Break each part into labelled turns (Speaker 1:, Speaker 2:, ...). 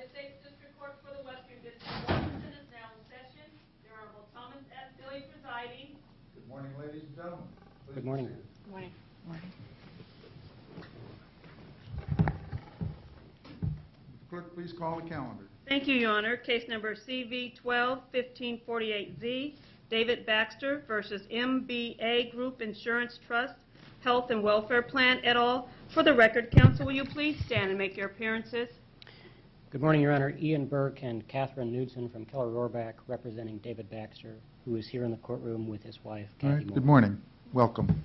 Speaker 1: United States District Court for the Western District of Washington is now in session. The Honorable Thomas S. Dilley presiding.
Speaker 2: Good morning, ladies and gentlemen. Please
Speaker 3: Good morning.
Speaker 1: Good morning.
Speaker 2: Clerk, please call the calendar.
Speaker 1: Thank you, Your Honor. Case number CV 12-1548Z, David Baxter versus MBA Group Insurance Trust, Health and Welfare Plan et al. For the record, counsel, will you please stand and make your appearances?
Speaker 3: Good morning, Your Honor. Ian Burke and Catherine Knudsen from Keller Rohrbach representing David Baxter, who is here in the courtroom with his wife, Kathy Moore.
Speaker 2: Good morning. Welcome.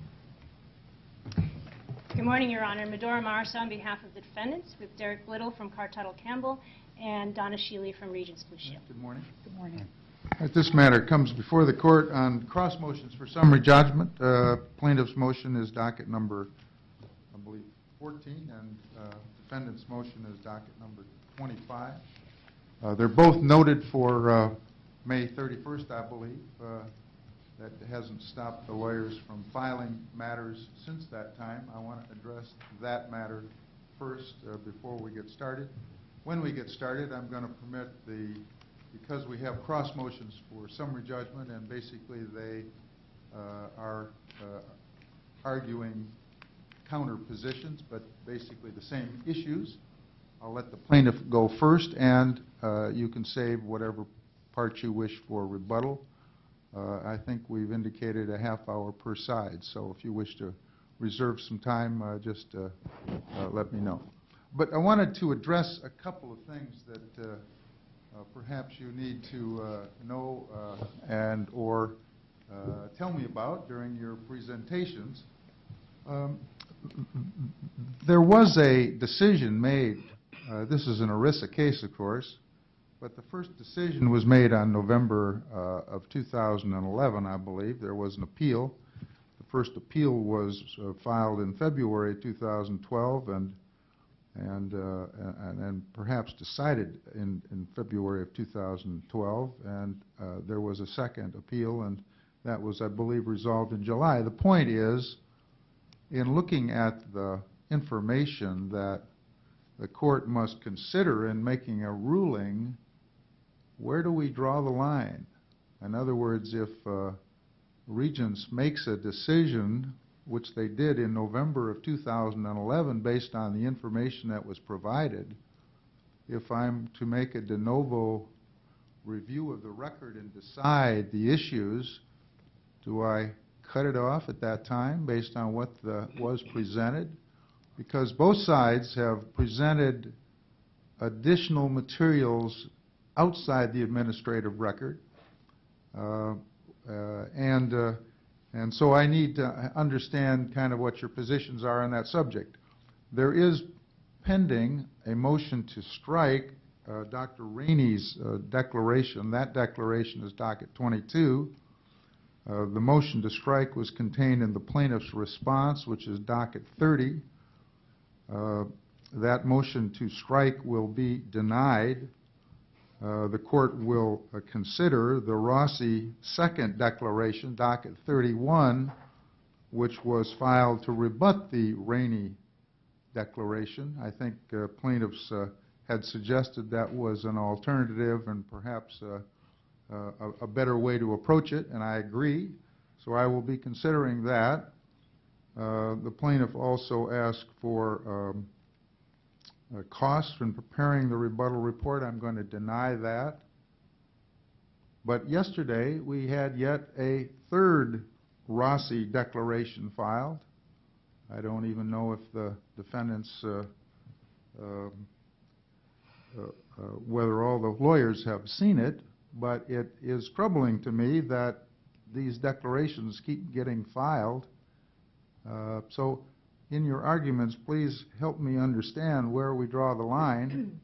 Speaker 4: Good morning, Your Honor. Medora Marsa on behalf of the defendants, with Derek Little from Cartuttle Campbell and Donna Sheely from Regents Blue Shield.
Speaker 2: Good morning.
Speaker 4: Good morning.
Speaker 2: This matter comes before the court on cross motions for summary judgment. Plaintiff's motion is docket number, I believe, 14, and defendant's motion is docket number 25. They're both noted for May 31st, I believe. That hasn't stopped the lawyers from filing matters since that time. I want to address that matter first before we get started. When we get started, I'm going to permit because we have cross motions for summary judgment, and basically they are arguing counter positions, but basically the same issues. I'll let the plaintiff go first, and you can save whatever part you wish for rebuttal. I think we've indicated a half hour per side, so if you wish to reserve some time, just let me know. But I wanted to address a couple of things that perhaps you need to know and or tell me about during your presentations. There was a decision made. This is an ERISA case, of course, but the first decision was made on November of 2011, I believe. There was an appeal. The first appeal was filed in February 2012 and perhaps decided in February of 2012. And there was a second appeal, and that was, I believe, resolved in July. The point is, in looking at the information that the court must consider in making a ruling, where do we draw the line? In other words, if Regents makes a decision, which they did in November of 2011 based on the information that was provided, if I'm to make a de novo review of the record and decide the issues, do I cut it off at that time based on what was presented? Because both sides have presented additional materials outside the administrative record, and so I need to understand kind of what your positions are on that subject. There is pending a motion to strike Dr. Rainey's declaration. That declaration is docket 22. The motion to strike was contained in the plaintiff's response, which is docket 30. That motion to strike will be denied. The court will consider the Rossi second declaration, docket 31, which was filed to rebut the Rainey declaration. I think plaintiffs had suggested that was an alternative and perhaps a better way to approach it, and I agree. So I will be considering that. The plaintiff also asked for costs in preparing the rebuttal report. I'm going to deny that. But yesterday we had yet a third Rossi declaration filed. I don't even know if the defendants, whether all the lawyers have seen it, but it is troubling to me that these declarations keep getting filed. So in your arguments, please help me understand where we draw the line.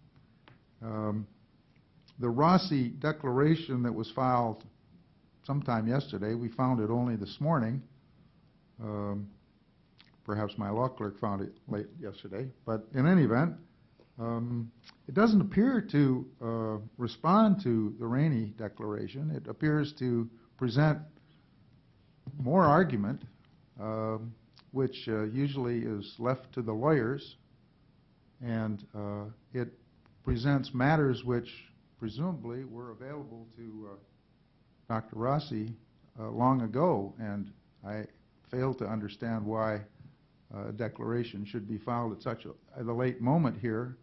Speaker 2: The Rossi declaration that was filed sometime yesterday, we found it only this morning. Perhaps my law clerk found it late yesterday. But in any event, it doesn't appear to respond to the Rainey declaration. It appears to present more argument, which usually is left to the lawyers, and it presents matters which presumably were available to Dr. Rossi long ago, and I fail to understand why a declaration should be filed at such a late moment here,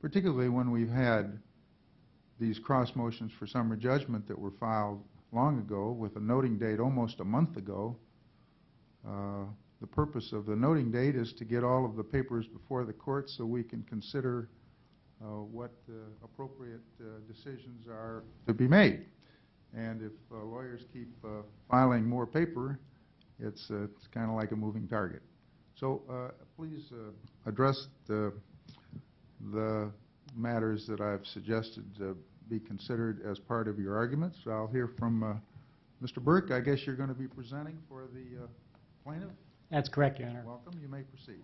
Speaker 2: particularly when we've had these cross motions for summary judgment that were filed long ago with a noting date almost a month ago. The purpose of the noting date is to get all of the papers before the court so we can consider what appropriate decisions are to be made. And if lawyers keep filing more paper, it's kind of like a moving target. So please address the matters that I've suggested be considered as part of your arguments. I'll hear from Mr. Burke. I guess you're going to be presenting for the plaintiff?
Speaker 3: That's correct, Your Honor.
Speaker 2: Welcome. You may proceed.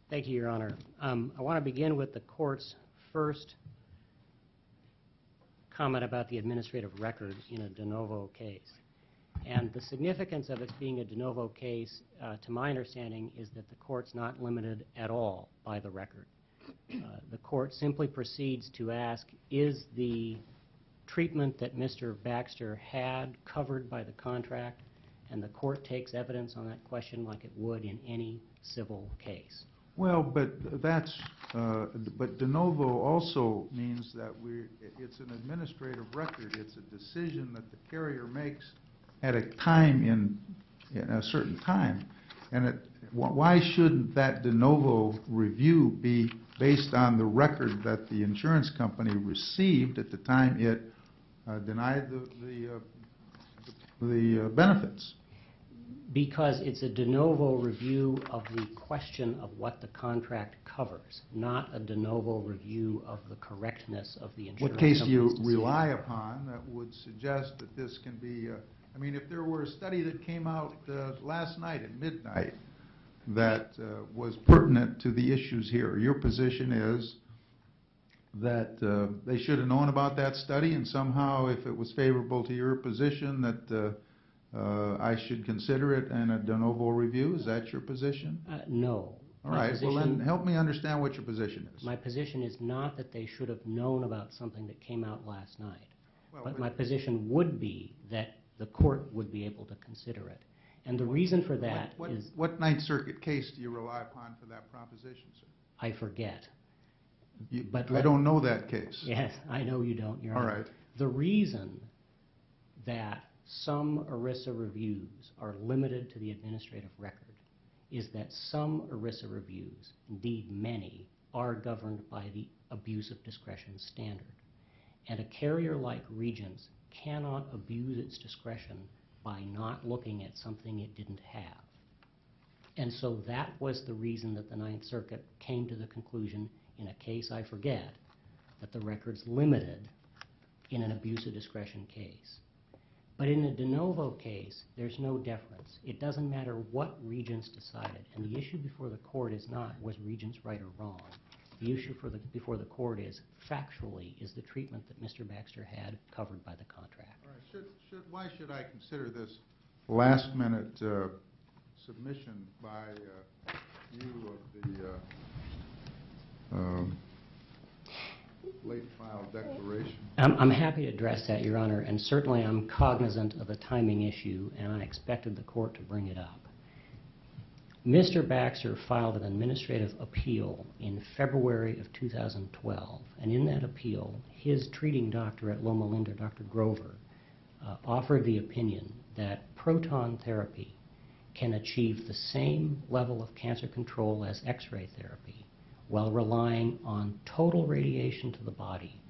Speaker 3: Thank you, Your Honor. I want to begin with the court's first comment about the administrative record in a de novo case. And the significance of it being a de novo case, to my understanding, is that the court's not limited at all by the record. The court simply proceeds to ask, is the treatment that Mr. Baxter had covered by the contract? And the court takes evidence on that question like it would in any civil case.
Speaker 2: Well, but that's but de novo also means that it's an administrative record. It's a decision that the carrier makes at a time in a certain time, and why shouldn't that de novo review be based on the record that the insurance company received at the time it denied the benefits?
Speaker 3: Because it's a de novo review of the question of what the contract covers, not a de novo review of the correctness of the insurance
Speaker 2: What case do you
Speaker 3: company's
Speaker 2: rely
Speaker 3: decision.
Speaker 2: upon that would suggest that this can be, I mean, if there were a study that came out last night at midnight that was pertinent to the issues here, your position is that they should have known about that study, and somehow if it was favorable to your position that I should consider it in a de novo review? Is that your position?
Speaker 3: No.
Speaker 2: All right. Well, then help me understand what your position is.
Speaker 3: My position is not that they should have known about something that came out last night.
Speaker 2: Well,
Speaker 3: but my position would be that the court would be able to consider it. And the reason for that is...
Speaker 2: What Ninth Circuit case do you rely upon for that proposition, sir?
Speaker 3: I forget.
Speaker 2: I don't know that case.
Speaker 3: Yes, I know you don't, Your Honor.
Speaker 2: All right.
Speaker 3: The reason that some ERISA reviews are limited to the administrative record is that some ERISA reviews, indeed many, are governed by the abuse of discretion standard. And a carrier like Regents cannot abuse its discretion by not looking at something it didn't have. And so that was the reason that the Ninth Circuit came to the conclusion, in a case I forget, that the record's limited in an abuse of discretion case. But in a de novo case, there's no deference. It doesn't matter what Regents decided. And the issue before the court is not, was Regents right or wrong? The issue before the court is, factually, is the treatment that Mr. Baxter had covered by the contract.
Speaker 2: All right. Why should I consider this last-minute submission by you of the late-filed declaration?
Speaker 3: I'm happy to address that, Your Honor, and certainly I'm cognizant of the timing issue, and I expected the court to bring it up. Mr. Baxter filed an administrative appeal in February of 2012, and in that appeal, his treating doctor at Loma Linda, Dr. Grover, offered the opinion that proton therapy can achieve the same level of cancer control as X-ray therapy while relying on total radiation to the body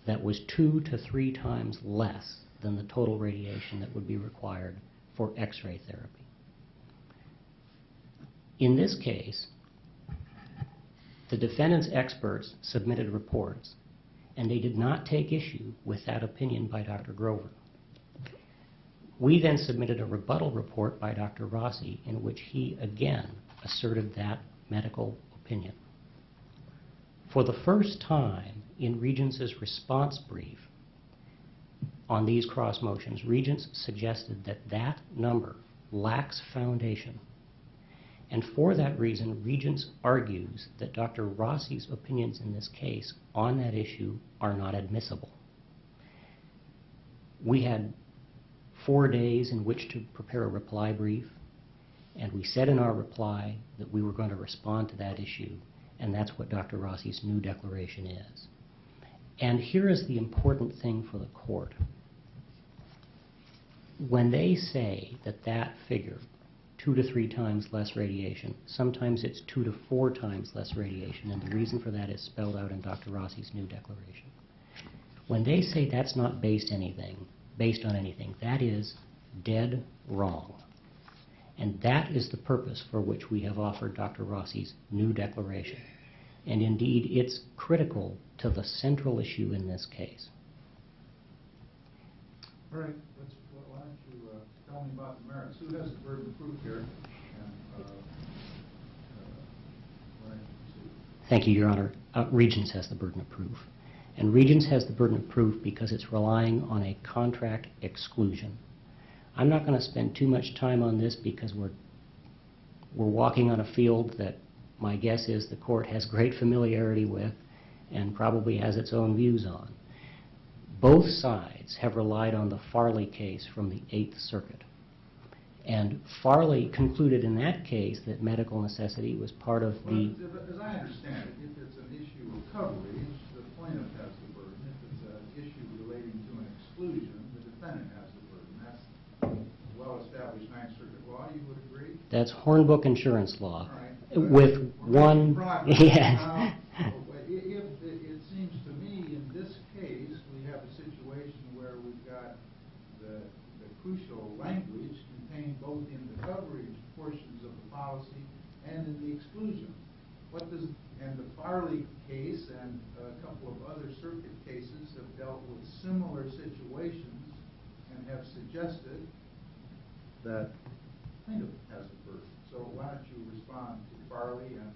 Speaker 3: that was 2 to 3 times less than the total radiation that would be required for X-ray therapy. In this case, the defendant's experts submitted reports, and they did not take issue with that opinion by Dr. Grover. We then submitted a rebuttal report by Dr. Rossi in which he again asserted that medical opinion. For the first time in Regents' response brief on these cross motions, Regents suggested that that number lacks foundation And for that reason, Regents argues that Dr. Rossi's opinions in this case on that issue are not admissible. We had 4 days in which to prepare a reply brief, and we said in our reply that we were going to respond to that issue, and that's what Dr. Rossi's new declaration is. And here is the important thing for the court. When they say that that figure, 2 to 3 times less radiation, sometimes it's 2 to 4 times less radiation, and the reason for that is spelled out in Dr. Rossi's new declaration. When they say that's not based on anything, that is dead wrong. And that is the purpose for which we have offered Dr. Rossi's new declaration. And indeed, it's critical to the central issue in this case.
Speaker 2: All right, why don't you tell me about the merits? Who has the burden of proof here? And why don't you proceed?
Speaker 3: Thank you, Your Honor. Regents has the burden of proof. And Regents has the burden of proof because it's relying on a contract exclusion. I'm not going to spend too much time on this because we're walking on a field that my guess is the court has great familiarity with and probably has its own views on. Both sides have relied on the Farley case from the 8th Circuit. And Farley concluded in that case that medical necessity was part of the...
Speaker 2: As I understand it, if it's an issue of coverage, the plaintiff has the burden. If it's an issue relating to an exclusion, the defendant has the burden. That's well-established 9th Circuit law. You would agree?
Speaker 3: That's Hornbook insurance law.
Speaker 2: All right.
Speaker 3: With one...
Speaker 2: Yeah. It seems to me in this case we have a situation where we've got the crucial language contained both in the coverage portions of the policy and in the exclusion. And the Farley case and a couple of other circuit cases have dealt with similar situations and have suggested that the plaintiff has the burden. So why don't you respond to Farley and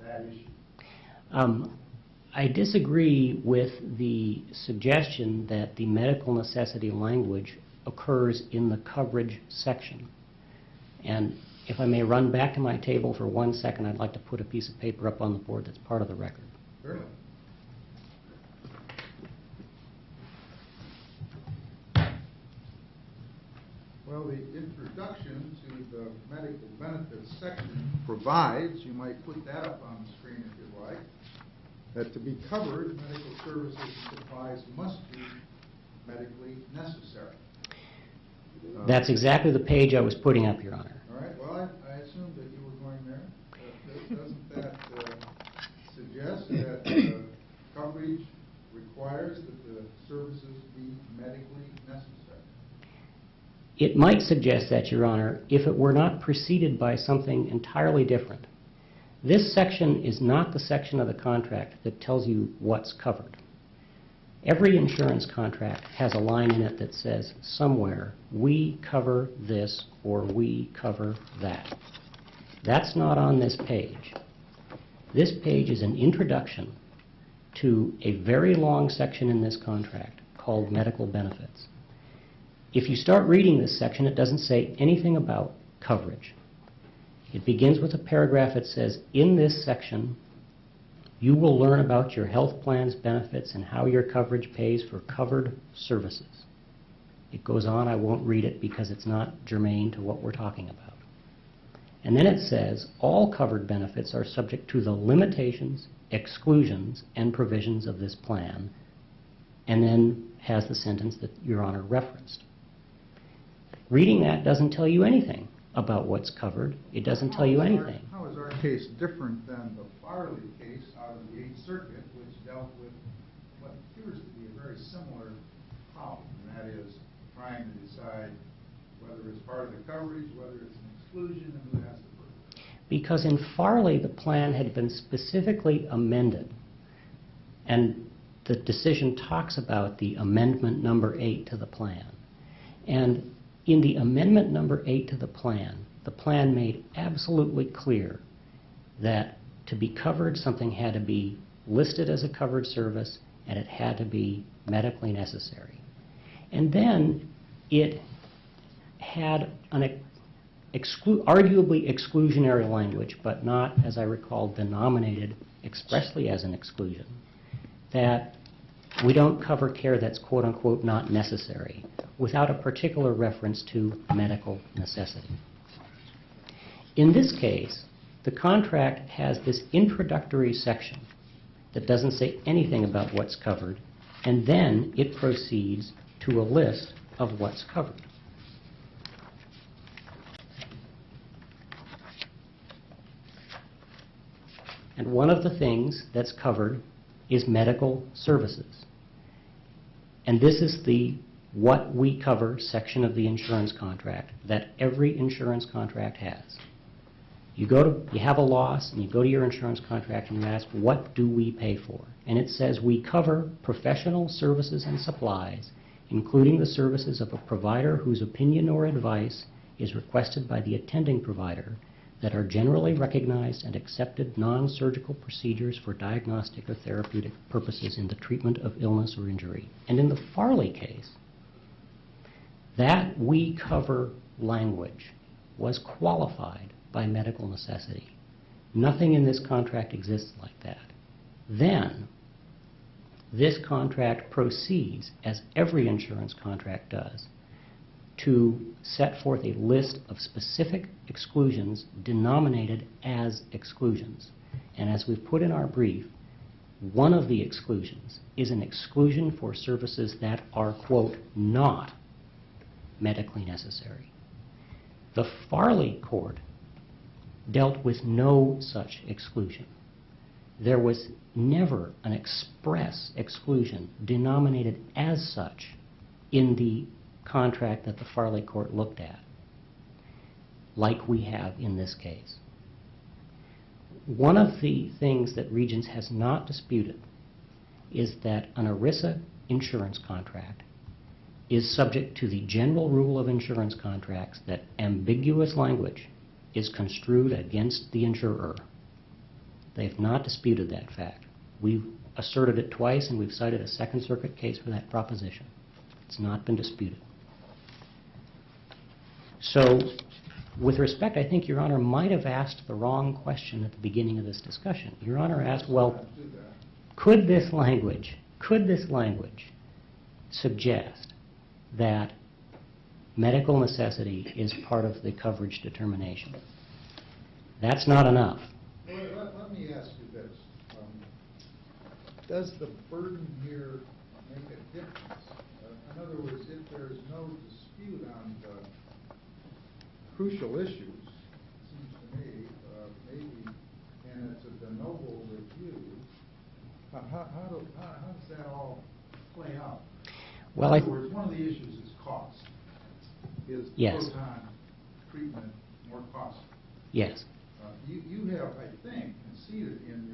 Speaker 2: that issue?
Speaker 3: I disagree with the suggestion that the medical necessity language occurs in the coverage section. And if I may run back to my table for 1 second, I'd like to put a piece of paper up on the board that's part of the record.
Speaker 2: Certainly. Well, the introduction to the medical benefits section provides, you might put that up on the screen if you'd like, that to be covered, medical services and supplies must be medically necessary.
Speaker 3: That's exactly the page I was putting up, Your Honor.
Speaker 2: All right. Well, I assumed that you were going there. Doesn't that suggest that coverage requires that the services be medically necessary?
Speaker 3: It might suggest that, Your Honor, if it were not preceded by something entirely different. This section is not the section of the contract that tells you what's covered. Every insurance contract has a line in it that says somewhere, we cover this or we cover that. That's not on this page. This page is an introduction to a very long section in this contract called medical benefits. If you start reading this section, it doesn't say anything about coverage. It begins with a paragraph that says, in this section, you will learn about your health plan's benefits and how your coverage pays for covered services. It goes on. I won't read it because it's not germane to what we're talking about. And then it says, all covered benefits are subject to the limitations, exclusions, and provisions of this plan, and then has the sentence that Your Honor referenced. Reading that doesn't tell you anything about what's covered. It doesn't tell you anything.
Speaker 2: How is our case different than the Farley case out of the 8th Circuit, which dealt with what appears to be a very similar problem, and that is trying to decide whether it's part of the coverage, whether it's an exclusion, and who has the burden?
Speaker 3: Because in Farley, the plan had been specifically amended, and the decision talks about the amendment number 8 to the plan. And in the amendment number 8 to the plan made absolutely clear that to be covered, something had to be listed as a covered service, and it had to be medically necessary. And then it had arguably exclusionary language, but not, as I recall, denominated expressly as an exclusion, that we don't cover care that's quote-unquote not necessary without a particular reference to medical necessity. In this case, the contract has this introductory section that doesn't say anything about what's covered, and then it proceeds to a list of what's covered. And one of the things that's covered is medical services. And this is the what we cover section of the insurance contract that every insurance contract has. You have a loss, and you go to your insurance contract and you ask, what do we pay for? And it says we cover professional services and supplies, including the services of a provider whose opinion or advice is requested by the attending provider, that are generally recognized and accepted non-surgical procedures for diagnostic or therapeutic purposes in the treatment of illness or injury. And in the Farley case, that we cover language was qualified by medical necessity. Nothing in this contract exists like that. Then, this contract proceeds, as every insurance contract does, to set forth a list of specific exclusions denominated as exclusions. And as we've put in our brief, one of the exclusions is an exclusion for services that are, quote, not medically necessary. The Farley court dealt with no such exclusion. There was never an express exclusion denominated as such in the contract that the Farley court looked at, like we have in this case. One of the things that Regents has not disputed is that an ERISA insurance contract is subject to the general rule of insurance contracts that ambiguous language is construed against the insurer. They've not disputed that fact. We've asserted it twice, and we've cited a Second Circuit case for that proposition. It's not been disputed. So, with respect, I think Your Honor might have asked the wrong question at the beginning of this discussion. Your Honor asked, well, could this language suggest that medical necessity is part of the coverage determination? That's not enough.
Speaker 2: Well, let me ask you this. Does the burden here make a difference? In other words, if there is no dispute on the crucial issues, it seems to me, maybe, and it's a de novo review, how does that all play out?
Speaker 3: Well,
Speaker 2: in other words, one of the issues is cost. Is proton treatment more costly?
Speaker 3: Yes.
Speaker 2: You have, I think, conceded in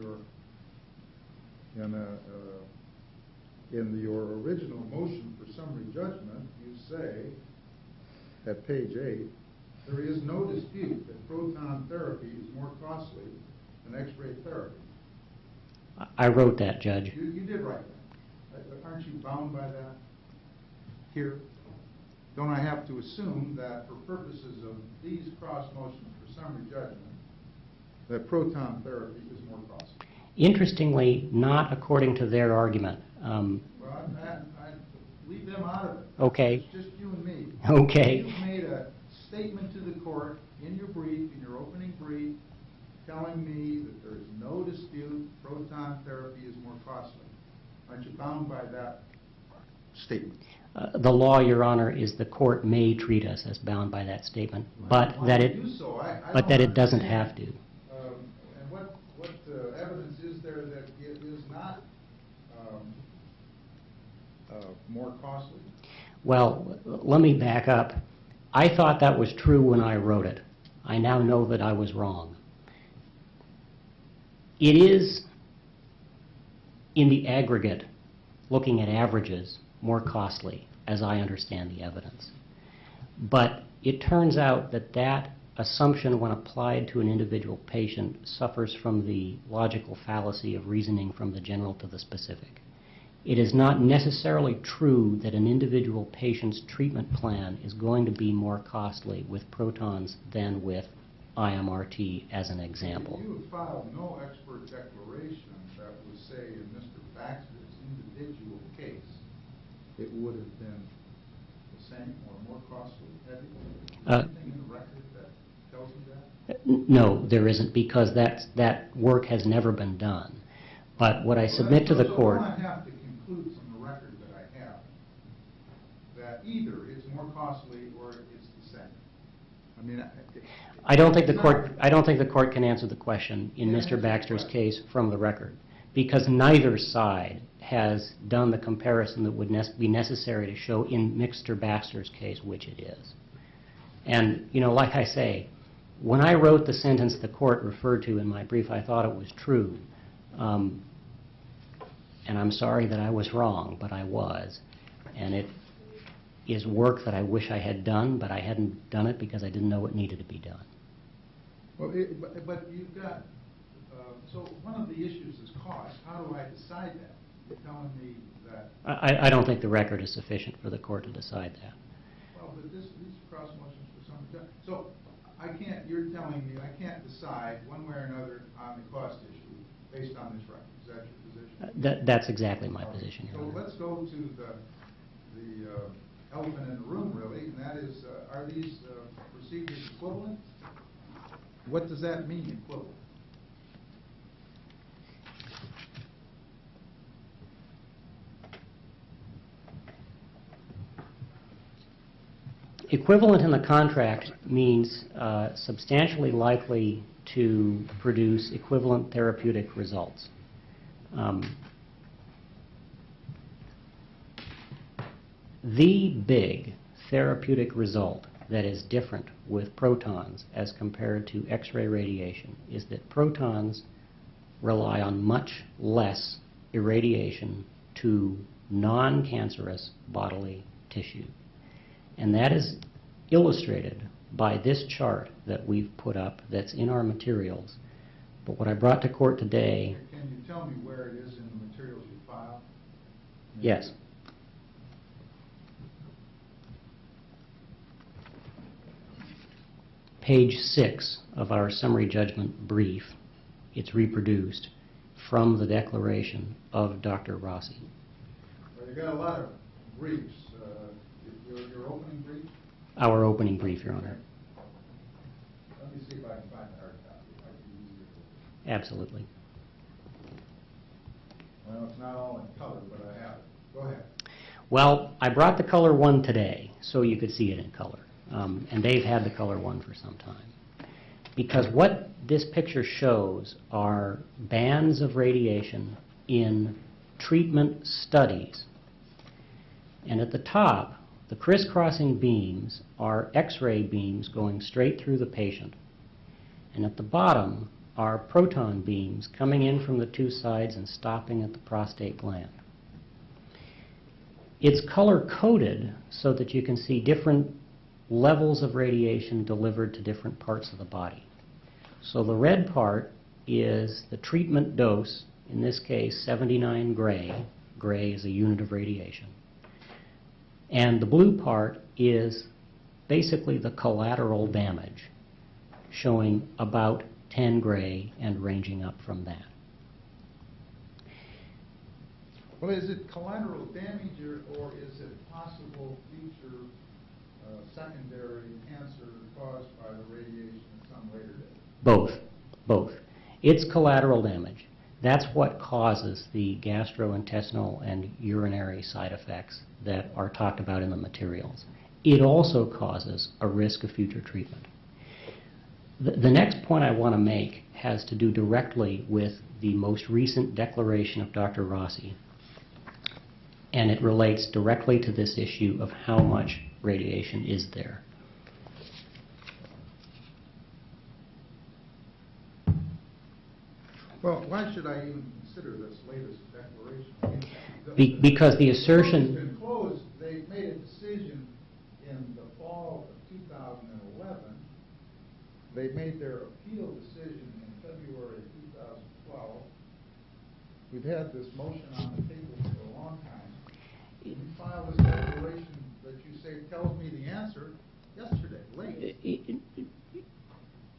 Speaker 2: your original motion for summary judgment, you say at page 8, there is no dispute that proton therapy is more costly than X-ray therapy.
Speaker 3: I wrote that, Judge.
Speaker 2: You did write that. Aren't you bound by that here? Don't I have to assume that for purposes of these cross motions for summary judgment, that proton therapy is more costly?
Speaker 3: Interestingly, not according to their argument.
Speaker 2: Well, I leave them out of it.
Speaker 3: Okay.
Speaker 2: It's just you and me.
Speaker 3: Okay.
Speaker 2: You've made a statement to the court in your brief, in your opening brief, telling me that there is no dispute proton therapy is more costly. Aren't you bound by that statement?
Speaker 3: The law, Your Honor, is the court may treat us as bound by that statement, but that it doesn't have to.
Speaker 2: And what evidence is there that it is not more costly?
Speaker 3: Well, let me back up. I thought that was true when I wrote it. I now know that I was wrong. It is, in the aggregate, looking at averages, more costly, as I understand the evidence. But it turns out that that assumption, when applied to an individual patient, suffers from the logical fallacy of reasoning from the general to the specific. It is not necessarily true that an individual patient's treatment plan is going to be more costly with protons than with IMRT, as an example.
Speaker 2: You have filed no expert declaration that would say in Mr. Baxter's individual case it would have been the same or more costly. Have you? Is there anything in the record that tells you that?
Speaker 3: No, there isn't, because that work has never been done. But what I submit to the court...
Speaker 2: I have to conclude from the record that I have that either it's more costly or it's the same. I mean,
Speaker 3: I don't think the court can answer the question in Mr. Baxter's case from the record, because neither side has done the comparison that would be necessary to show in Mr. Baxter's case which it is. And, you know, like I say, when I wrote the sentence the court referred to in my brief, I thought it was true. And I'm sorry that I was wrong, but I was. And it is work that I wish I had done, but I hadn't done it because I didn't know it needed to be done.
Speaker 2: Well, but you've got, so one of the issues is cost. How do I decide that? You're telling me that...
Speaker 3: I don't think the record is sufficient for the court to decide that.
Speaker 2: Well, but these are cross motions for some reason. So I can't, you're telling me I can't decide one way or another on the cost issue based on this record. Is that your position?
Speaker 3: That's exactly my position, Your
Speaker 2: So
Speaker 3: Honor.
Speaker 2: let's go to the elephant in the room, really, and that is, are these procedures equivalent? What does that mean, equivalent?
Speaker 3: Equivalent in the contract means substantially likely to produce equivalent therapeutic results. The big therapeutic result that is different with protons as compared to X-ray radiation is that protons rely on much less irradiation to non-cancerous bodily tissue. And that is illustrated by this chart that we've put up that's in our materials. But what I brought to court today...
Speaker 2: Can you tell me where it is in the materials you filed?
Speaker 3: Yes. Page 6 of our summary judgment brief, it's reproduced from the declaration of Dr. Rossi.
Speaker 2: Well, you got a lot of briefs. Your opening brief?
Speaker 3: Our opening brief, Your Honor.
Speaker 2: Let me see if I can find the hard copy. It might be easier.
Speaker 3: Absolutely.
Speaker 2: Well, it's not all in color, but I have it. Go ahead.
Speaker 3: Well, I brought the color one today so you could see it in color. And they've had the color one for some time. Because what this picture shows are bands of radiation in treatment studies. And at the top, the crisscrossing beams are X-ray beams going straight through the patient. And at the bottom are proton beams coming in from the two sides and stopping at the prostate gland. It's color-coded so that you can see different levels of radiation delivered to different parts of the body. So the red part is the treatment dose, in this case 79 gray. Gray is a unit of radiation. And the blue part is basically the collateral damage, showing about 10 gray and ranging up from that.
Speaker 2: Well, is it collateral damage or is it possible future secondary cancer caused by the radiation at some later date?
Speaker 3: Both. Both. It's collateral damage. That's what causes the gastrointestinal and urinary side effects that are talked about in the materials. It also causes a risk of future treatment. The next point I want to make has to do directly with the most recent declaration of Dr. Rossi, and it relates directly to this issue of how much radiation is there.
Speaker 2: Well, why should I even consider this latest declaration?
Speaker 3: Because the assertion...
Speaker 2: It's been closed. They made a decision in the fall of 2011. They made their appeal decision in February of 2012. We've had this motion on the table for a long You file this declaration that you say tells me the answer yesterday, late.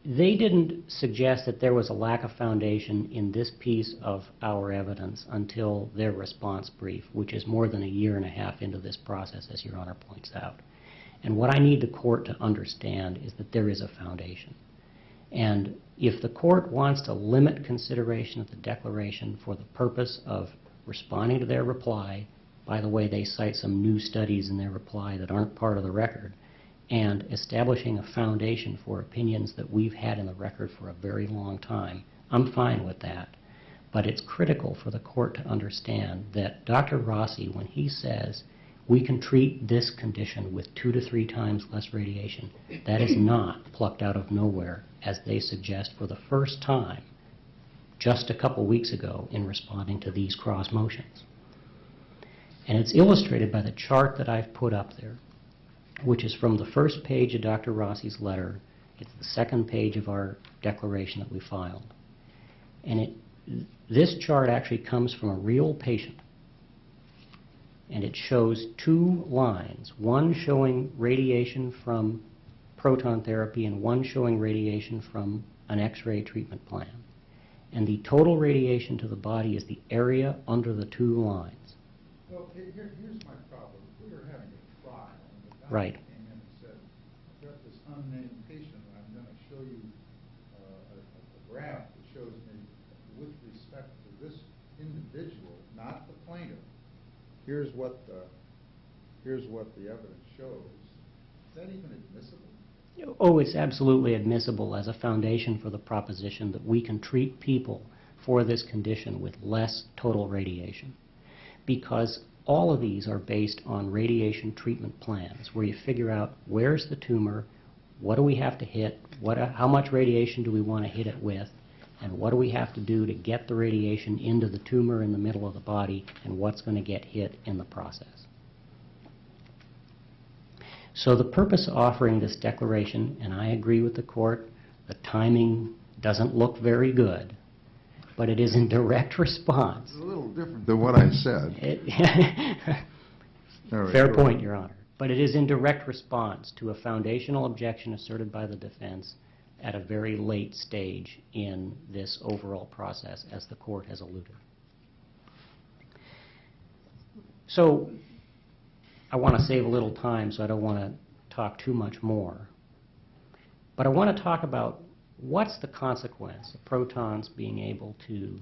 Speaker 3: They didn't suggest that there was a lack of foundation in this piece of our evidence until their response brief, which is more than a year and a half into this process, as Your Honor points out. And what I need the court to understand is that there is a foundation. And if the court wants to limit consideration of the declaration for the purpose of responding to their reply, by the way, they cite some new studies in their reply that aren't part of the record, and establishing a foundation for opinions that we've had in the record for a very long time, I'm fine with that. But it's critical for the court to understand that Dr. Rossi, when he says we can treat this condition with 2 to 3 times less radiation, that is not plucked out of nowhere, as they suggest for the first time just a couple weeks ago in responding to these cross motions. And it's illustrated by the chart that I've put up there, which is from the first page of Dr. Rossi's letter. It's the second page of our declaration that we filed. And this chart actually comes from a real patient. And it shows 2 lines, one showing radiation from proton therapy and one showing radiation from an X-ray treatment plan. And the total radiation to the body is the area under the 2 lines.
Speaker 2: Well, here's my problem. We were having a trial, and the doctor
Speaker 3: Right.
Speaker 2: came in and said, I've got this unnamed patient, and I'm going to show you a graph that shows me, with respect to this individual, not the plaintiff, here's what the evidence shows. Is that even admissible?
Speaker 3: Oh, it's absolutely admissible as a foundation for the proposition that we can treat people for this condition with less total radiation. Because all of these are based on radiation treatment plans, where you figure out where's the tumor, what do we have to hit, how much radiation do we want to hit it with, and what do we have to do to get the radiation into the tumor in the middle of the body, and what's going to get hit in the process. So the purpose of offering this declaration, and I agree with the court, the timing doesn't look very good, but it is in direct response.
Speaker 2: It's a little different than what I said.
Speaker 3: Fair point, Your Honor. But it is in direct response to a foundational objection asserted by the defense at a very late stage in this overall process, as the court has alluded. So I want to save a little time, so I don't want to talk too much more. But I want to talk about what's the consequence of protons being able to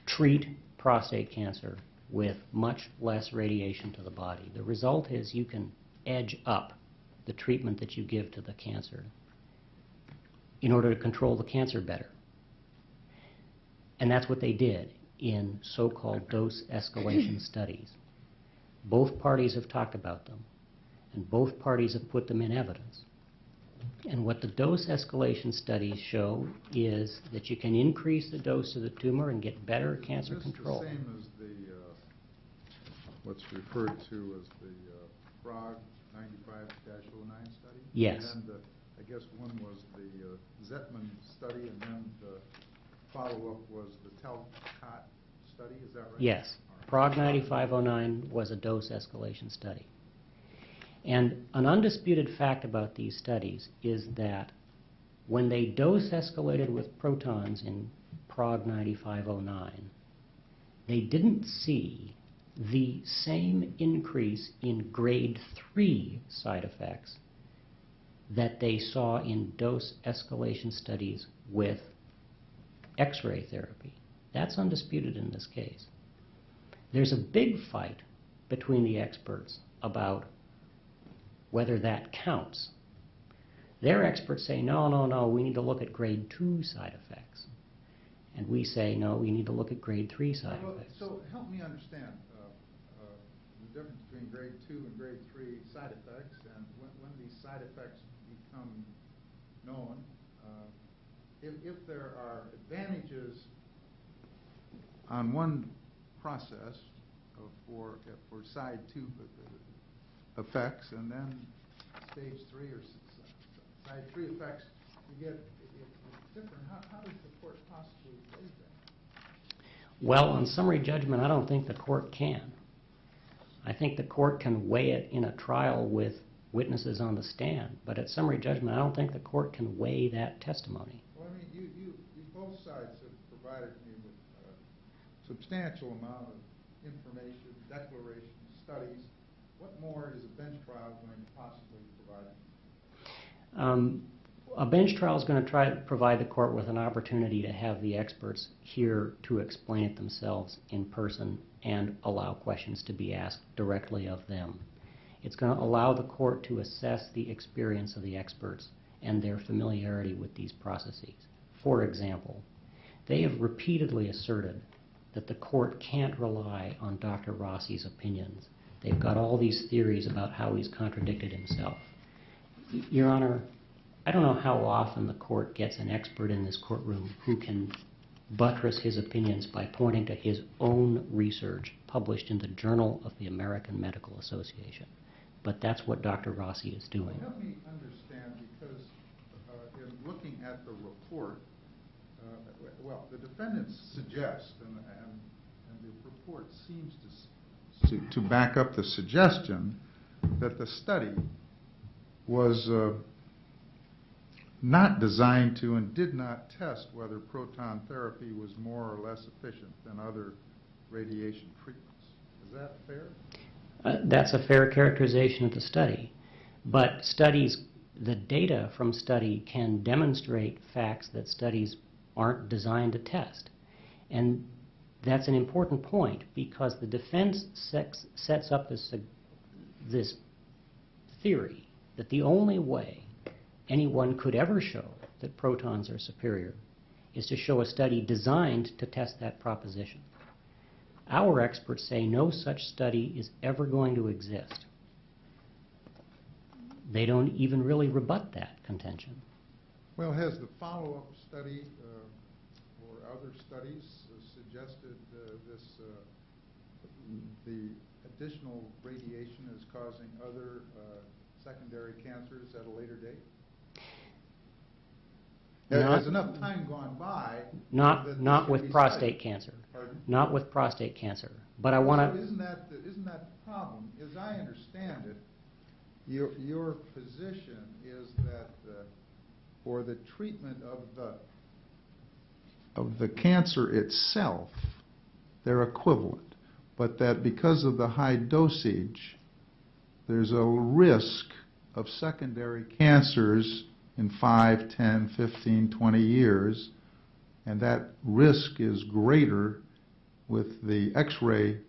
Speaker 3: treat prostate cancer with much less radiation to the body. The result is you can edge up the treatment that you give to the cancer in order to control the cancer better. And that's what they did in so-called dose escalation studies. Both parties have talked about them, and both parties have put them in evidence. And what the dose escalation studies show is that you can increase the dose of the tumor and get better cancer control.
Speaker 2: Is this the same as the, what's referred to as the Prague 95-09 study?
Speaker 3: Yes.
Speaker 2: And then I guess one was the Zetman study, and then the follow-up was the Talcott study, is that right?
Speaker 3: Yes. Prague 95-09 was a dose escalation study. And an undisputed fact about these studies is that when they dose escalated with protons in Prague 95-09, they didn't see the same increase in grade 3 side effects that they saw in dose escalation studies with X-ray therapy. That's undisputed in this case. There's a big fight between the experts about whether that counts. Their experts say, no, we need to look at grade 2 side effects. And we say, no, we need to look at grade 3 side effects.
Speaker 2: So help me understand the difference between grade 2 and grade 3 side effects, and when these side effects become known, if there are advantages on one process for side 2 effects, and then stage 3 or side 3 effects, you get it's different. How does the court possibly say that?
Speaker 3: Well, on summary judgment, I don't think the court can. I think the court can weigh it in a trial with witnesses on the stand, but at summary judgment, I don't think the court can weigh that testimony.
Speaker 2: Well, I mean, you both sides have provided me with a substantial amount of information, declarations, studies. What more is a bench trial going to possibly provide?
Speaker 3: A bench trial is going to try to provide the court with an opportunity to have the experts here to explain it themselves in person and allow questions to be asked directly of them. It's going to allow the court to assess the experience of the experts and their familiarity with these processes. For example, they have repeatedly asserted that the court can't rely on Dr. Rossi's opinions. They've got all these theories about how he's contradicted himself. Your Honor, I don't know how often the court gets an expert in this courtroom who can buttress his opinions by pointing to his own research published in the Journal of the American Medical Association. But that's what Dr. Rossi is doing.
Speaker 2: Help me understand, because in looking at the report, well, the defendants suggest, and the report seems to back up the suggestion that the study was not designed to and did not test whether proton therapy was more or less efficient than other radiation treatments. Is that fair?
Speaker 3: That's a fair characterization of the study. But studies, the data from study can demonstrate facts that studies aren't designed to test. And that's an important point, because the defense sets up this theory that the only way anyone could ever show that protons are superior is to show a study designed to test that proposition. Our experts say no such study is ever going to exist. They don't even really rebut that contention.
Speaker 2: Well, has the follow-up study or other studies suggested the additional radiation is causing other secondary cancers at a later date? Has enough time gone by?
Speaker 3: Not with prostate cancer.
Speaker 2: Pardon?
Speaker 3: Not with prostate cancer. But I want to.
Speaker 2: Isn't that the problem? As I understand it, your position is that for the treatment of the cancer itself, they're equivalent, but that because of the high dosage, there's a risk of secondary cancers in 5, 10, 15, 20 years, and that risk is greater with the X-ray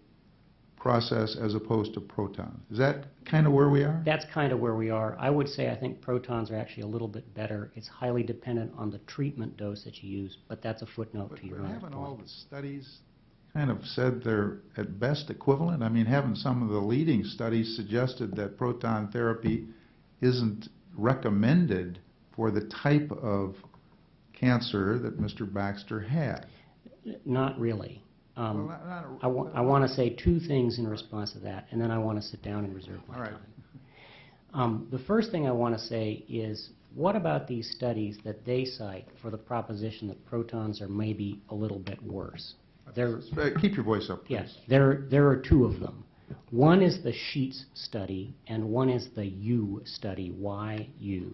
Speaker 2: process as opposed to proton. Is that kind of where we are?
Speaker 3: That's kind of where we are. I would say I think protons are actually a little bit better. It's highly dependent on the treatment dose that you use, but that's a footnote to your own point.
Speaker 2: Haven't all the studies kind of said they're at best equivalent? I mean, haven't some of the leading studies suggested that proton therapy isn't recommended for the type of cancer that Mr. Baxter had?
Speaker 3: Not really. I
Speaker 2: Well,
Speaker 3: want to say two things in response to that, and then I want to sit down and reserve my
Speaker 2: All right.
Speaker 3: time. The first thing I want to say is, what about these studies that they cite for the proposition that protons are maybe a little bit worse?
Speaker 2: Keep your voice up, please.
Speaker 3: Yes, there are two of them. One is the Sheets study, and one is the U study, Y-U.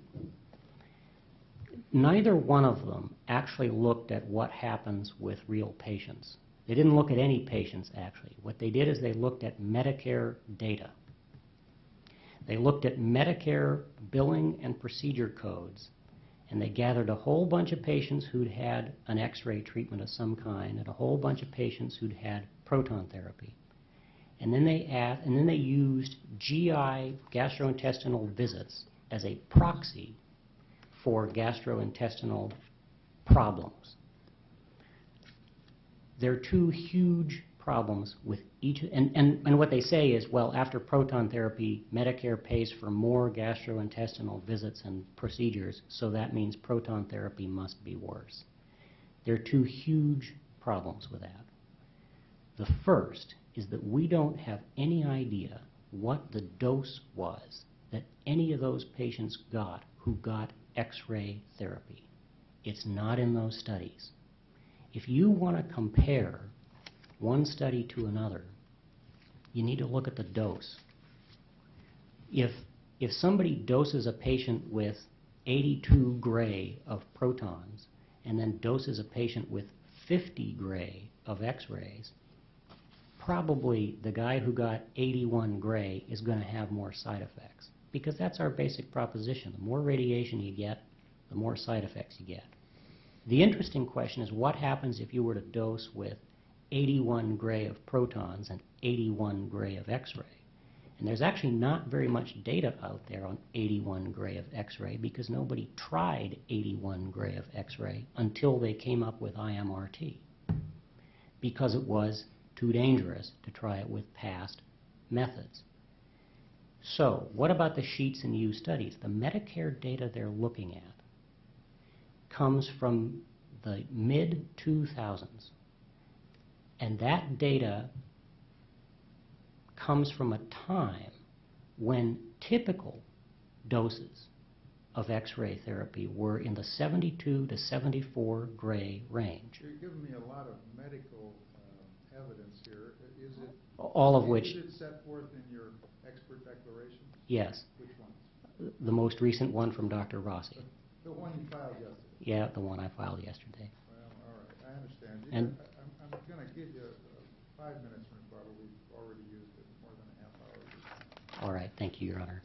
Speaker 3: Neither one of them actually looked at what happens with real patients. They didn't look at any patients, actually. What they did is they looked at Medicare data. They looked at Medicare billing and procedure codes, and they gathered a whole bunch of patients who'd had an X-ray treatment of some kind and a whole bunch of patients who'd had proton therapy. And then they used GI, gastrointestinal visits, as a proxy for gastrointestinal problems. There are two huge problems with each, and what they say is, well, after proton therapy, Medicare pays for more gastrointestinal visits and procedures, so that means proton therapy must be worse. There are two huge problems with that. The first is that we don't have any idea what the dose was that any of those patients got who got X-ray therapy. It's not in those studies. If you want to compare one study to another, you need to look at the dose. If somebody doses a patient with 82 gray of protons and then doses a patient with 50 gray of X-rays, probably the guy who got 81 gray is going to have more side effects, because that's our basic proposition. The more radiation you get, the more side effects you get. The interesting question is, what happens if you were to dose with 81 gray of protons and 81 gray of X-ray? And there's actually not very much data out there on 81 gray of X-ray, because nobody tried 81 gray of X-ray until they came up with IMRT, because it was too dangerous to try it with past methods. So what about the Sheets and Hughes studies? The Medicare data they're looking at comes from the mid-2000s. And that data comes from a time when typical doses of X-ray therapy were in the 72 to 74 gray range.
Speaker 2: You're giving me a lot of medical evidence here. Is it
Speaker 3: all of which...
Speaker 2: Is it set forth in your expert declarations?
Speaker 3: Yes.
Speaker 2: Which ones?
Speaker 3: The most recent one from Dr. Rossi.
Speaker 2: The one you filed yesterday?
Speaker 3: Yeah, the one I filed yesterday.
Speaker 2: Well, all right. I understand.
Speaker 3: And
Speaker 2: I'm going to give you 5 minutes for rebuttal. We've already used it more than a half hour.
Speaker 3: all right, thank you, Your Honor.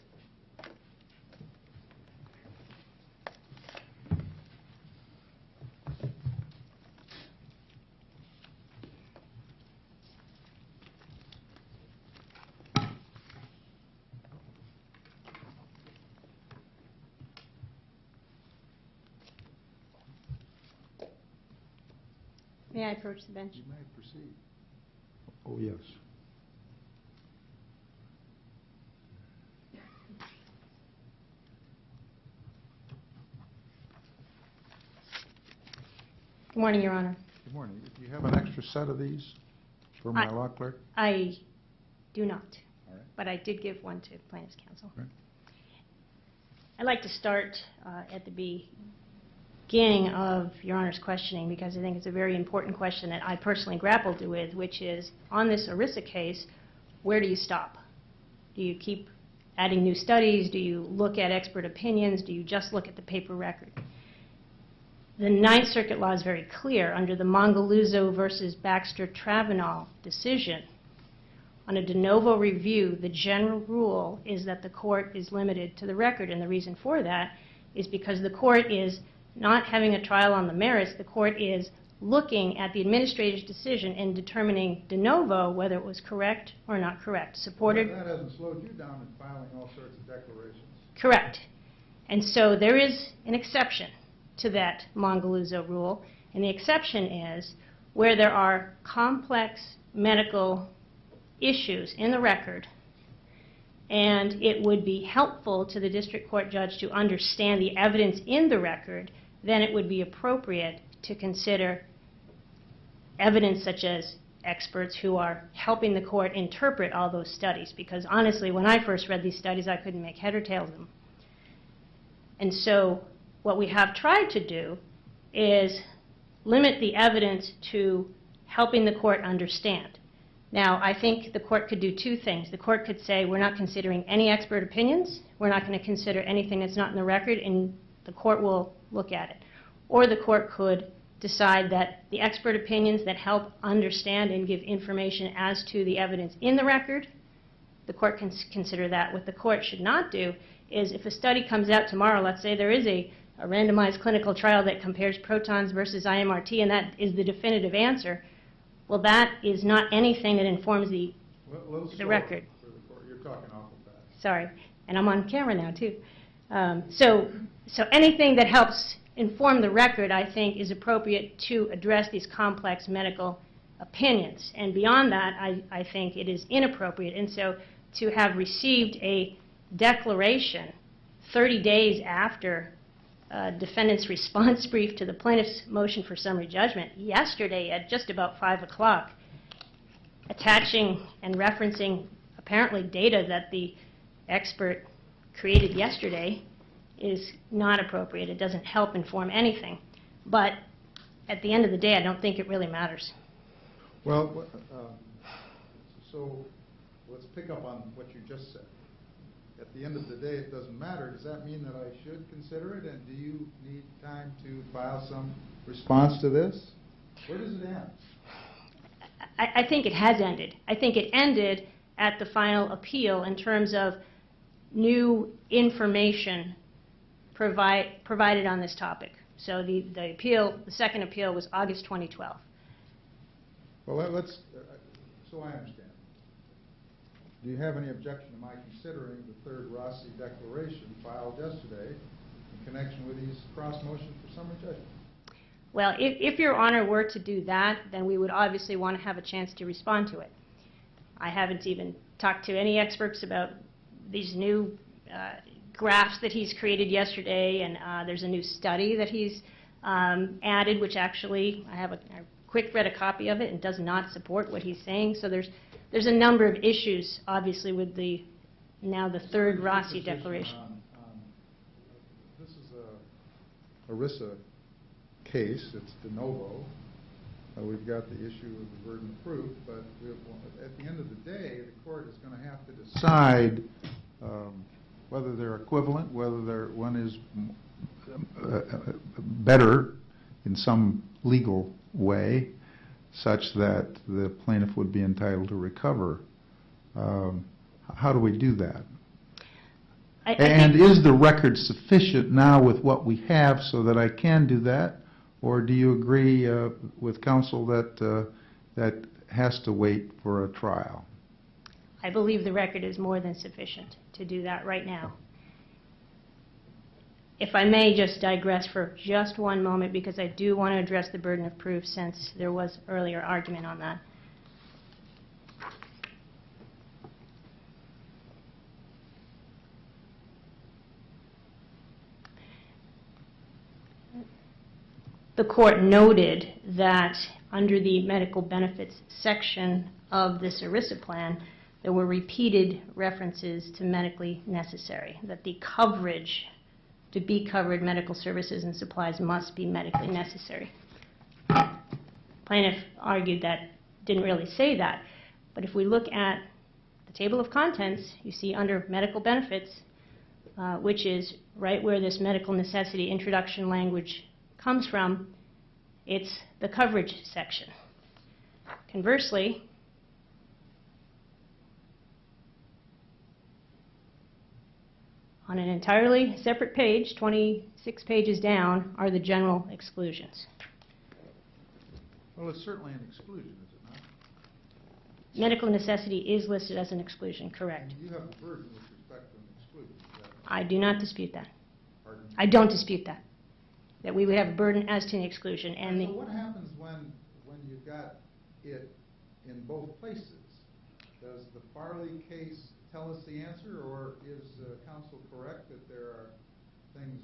Speaker 4: May I approach the bench?
Speaker 2: You may proceed. Oh, yes.
Speaker 4: Good morning, Your Honor.
Speaker 2: Good morning. Do you have an extra set of these for my law clerk?
Speaker 4: I do not,
Speaker 2: All right.
Speaker 4: but I did give one to plaintiff's counsel.
Speaker 2: Right.
Speaker 4: I'd like to start at the beginning of Your Honor's questioning, because I think it's a very important question that I personally grappled with, which is, on this ERISA case, where do you stop? Do you keep adding new studies? Do you look at expert opinions? Do you just look at the paper record? The Ninth Circuit law is very clear. Under the Mongaluzzo versus Baxter-Travenol decision, on a de novo review, the general rule is that the court is limited to the record, and the reason for that is because the court is not having a trial on the merits. The court is looking at the administrator's decision and determining de novo whether it was correct or not correct. Supported?
Speaker 2: That hasn't slowed you down in filing all sorts of declarations.
Speaker 4: Correct. And so there is an exception to that Mongaluzzo rule, and the exception is where there are complex medical issues in the record, and it would be helpful to the district court judge to understand the evidence in the record, then it would be appropriate to consider evidence such as experts who are helping the court interpret all those studies, because honestly, when I first read these studies, I couldn't make head or tail of them. And so what we have tried to do is limit the evidence to helping the court understand. Now, I think the court could do two things. The court could say, we're not considering any expert opinions, we're not going to consider anything that's not in the record, and the court will look at it. Or the court could decide that the expert opinions that help understand and give information as to the evidence in the record, the court can consider that. What the court should not do is, if a study comes out tomorrow, let's say there is a randomized clinical trial that compares protons versus IMRT, and that is the definitive answer, well, that is not anything that informs the record.
Speaker 2: For the court. You're talking awful fast.
Speaker 4: Sorry, and I'm on camera now, too. So anything that helps inform the record, I think, is appropriate to address these complex medical opinions. And beyond that, I think it is inappropriate. And so to have received a declaration 30 days after defendant's response brief to the plaintiff's motion for summary judgment yesterday at just about 5 o'clock, attaching and referencing apparently data that the expert created yesterday, is not appropriate. It doesn't help inform anything. But at the end of the day, I don't think it really matters.
Speaker 2: Well, so let's pick up on what you just said. At the end of the day, it doesn't matter. Does that mean that I should consider it? And do you need time to file some response to this? Where does it end?
Speaker 4: I think it has ended. I think it ended at the final appeal in terms of new information provided on this topic. So the second appeal was August 2012.
Speaker 2: Well, let's, so I understand. Do you have any objection to my considering the third Rossi declaration filed yesterday in connection with these cross motions for summary judgment?
Speaker 4: Well, if Your Honor were to do that, then we would obviously want to have a chance to respond to it. I haven't even talked to any experts about these new graphs that he's created yesterday, and there's a new study that he's added, which actually I quick read a copy of it and does not support what he's saying. So there's a number of issues, obviously, with the third Rossi declaration.
Speaker 2: This is a ERISA case. It's de novo. We've got the issue of the burden of proof, but at the end of the day, the court is going to have to decide whether they're equivalent, whether one is better in some legal way, such that the plaintiff would be entitled to recover. How do we do that? And is the record sufficient now with what we have so that I can do that? Or do you agree with counsel that that has to wait for a trial?
Speaker 4: I believe the record is more than sufficient to do that right now. If I may just digress for just one moment, because I do want to address the burden of proof since there was earlier argument on that. The court noted that under the medical benefits section of this ERISA plan, there were repeated references to medically necessary, that the coverage to be covered medical services and supplies must be medically necessary. Plaintiff argued that didn't really say that, but if we look at the table of contents, you see under medical benefits, which is right where this medical necessity introduction language comes from, it's the coverage section. Conversely, on an entirely separate page, 26 pages down, are the general exclusions.
Speaker 2: Well, it's certainly an exclusion, is it not?
Speaker 4: Medical necessity is listed as an exclusion, correct.
Speaker 2: And you have a burden with respect to an exclusion, is that right?
Speaker 4: I do not dispute that.
Speaker 2: Pardon?
Speaker 4: I don't dispute that. That we would have a burden as to an exclusion. And
Speaker 2: so what happens when you've got it in both places? Does the Farley case tell us the answer, or is counsel correct that there are things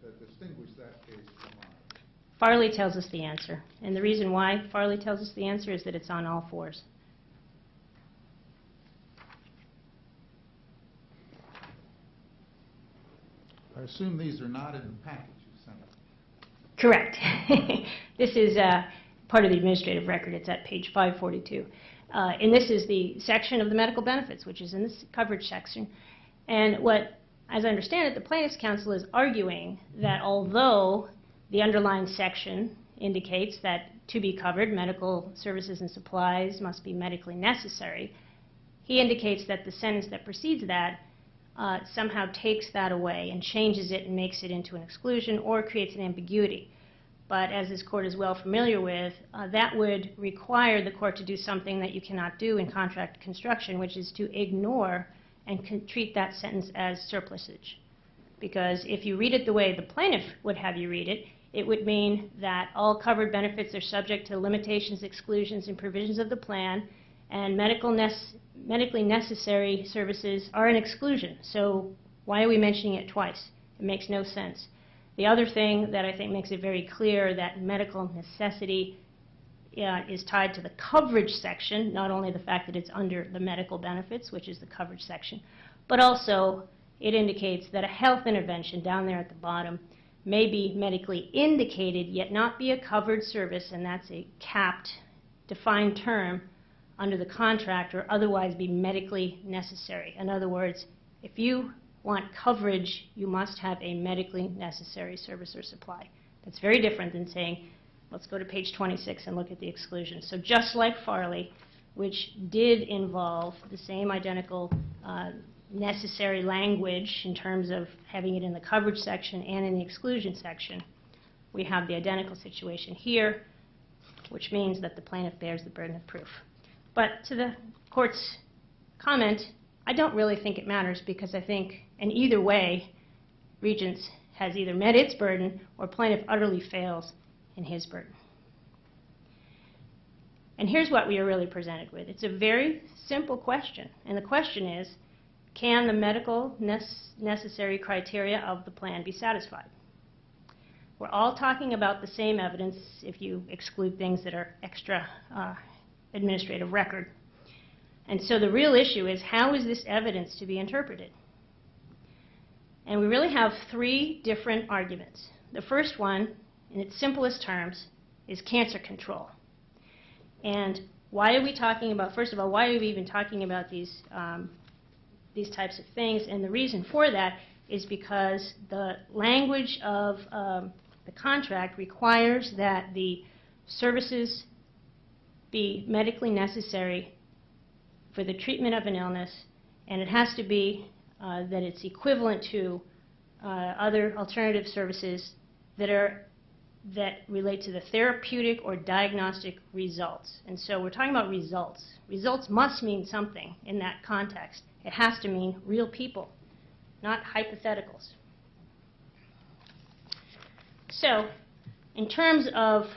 Speaker 2: that distinguish that case from ours?
Speaker 4: Farley tells us the answer. And the reason why Farley tells us the answer is that it's on all fours.
Speaker 2: I assume these are not in the package you sent us.
Speaker 4: Correct. This is part of the administrative record. It's at page 542. And this is the section of the medical benefits, which is in this coverage section. And what, as I understand it, the plaintiff's counsel is arguing that although the underlying section indicates that to be covered, medical services and supplies must be medically necessary, he indicates that the sentence that precedes that somehow takes that away and changes it and makes it into an exclusion or creates an ambiguity. But as this court is well familiar with, that would require the court to do something that you cannot do in contract construction, which is to ignore and treat that sentence as surplusage. Because if you read it the way the plaintiff would have you read it, it would mean that all covered benefits are subject to limitations, exclusions, and provisions of the plan, and medically necessary services are an exclusion. So why are we mentioning it twice? It makes no sense. The other thing that I think makes it very clear that medical necessity is tied to the coverage section, not only the fact that it's under the medical benefits, which is the coverage section, but also it indicates that a health intervention down there at the bottom may be medically indicated, yet not be a covered service, and that's a capped, defined term under the contract or otherwise be medically necessary. In other words, if you want coverage, you must have a medically necessary service or supply. That's very different than saying, let's go to page 26 and look at the exclusion. So just like Farley, which did involve the same identical necessary language in terms of having it in the coverage section and in the exclusion section, we have the identical situation here, which means that the plaintiff bears the burden of proof. But to the court's comment, I don't really think it matters, because I think in either way, Regents has either met its burden or plaintiff utterly fails in his burden. And here's what we are really presented with. It's a very simple question, and the question is, can the medical necessary criteria of the plan be satisfied? We're all talking about the same evidence if you exclude things that are extra administrative record. And so the real issue is, how is this evidence to be interpreted? And we really have three different arguments. The first one, in its simplest terms, is cancer control. And why are we talking about, first of all, why are we even talking about these types of things? And the reason for that is because the language of the contract requires that the services be medically necessary for the treatment of an illness, and it has to be that it's equivalent to other alternative services that relate to the therapeutic or diagnostic results. And so we're talking about results. Results must mean something in that context. It has to mean real people, not hypotheticals. So in terms of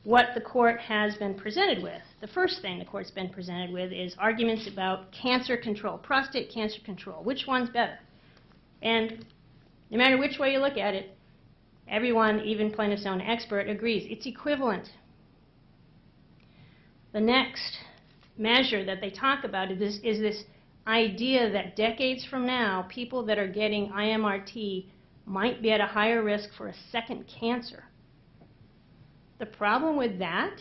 Speaker 4: what the court has been presented with, the first thing the court's been presented with is arguments about cancer control, prostate cancer control. Which one's better? And no matter which way you look at it, everyone, even plaintiff's own expert, agrees it's equivalent. The next measure that they talk about is this idea that decades from now, people that are getting IMRT might be at a higher risk for a second cancer. The problem with that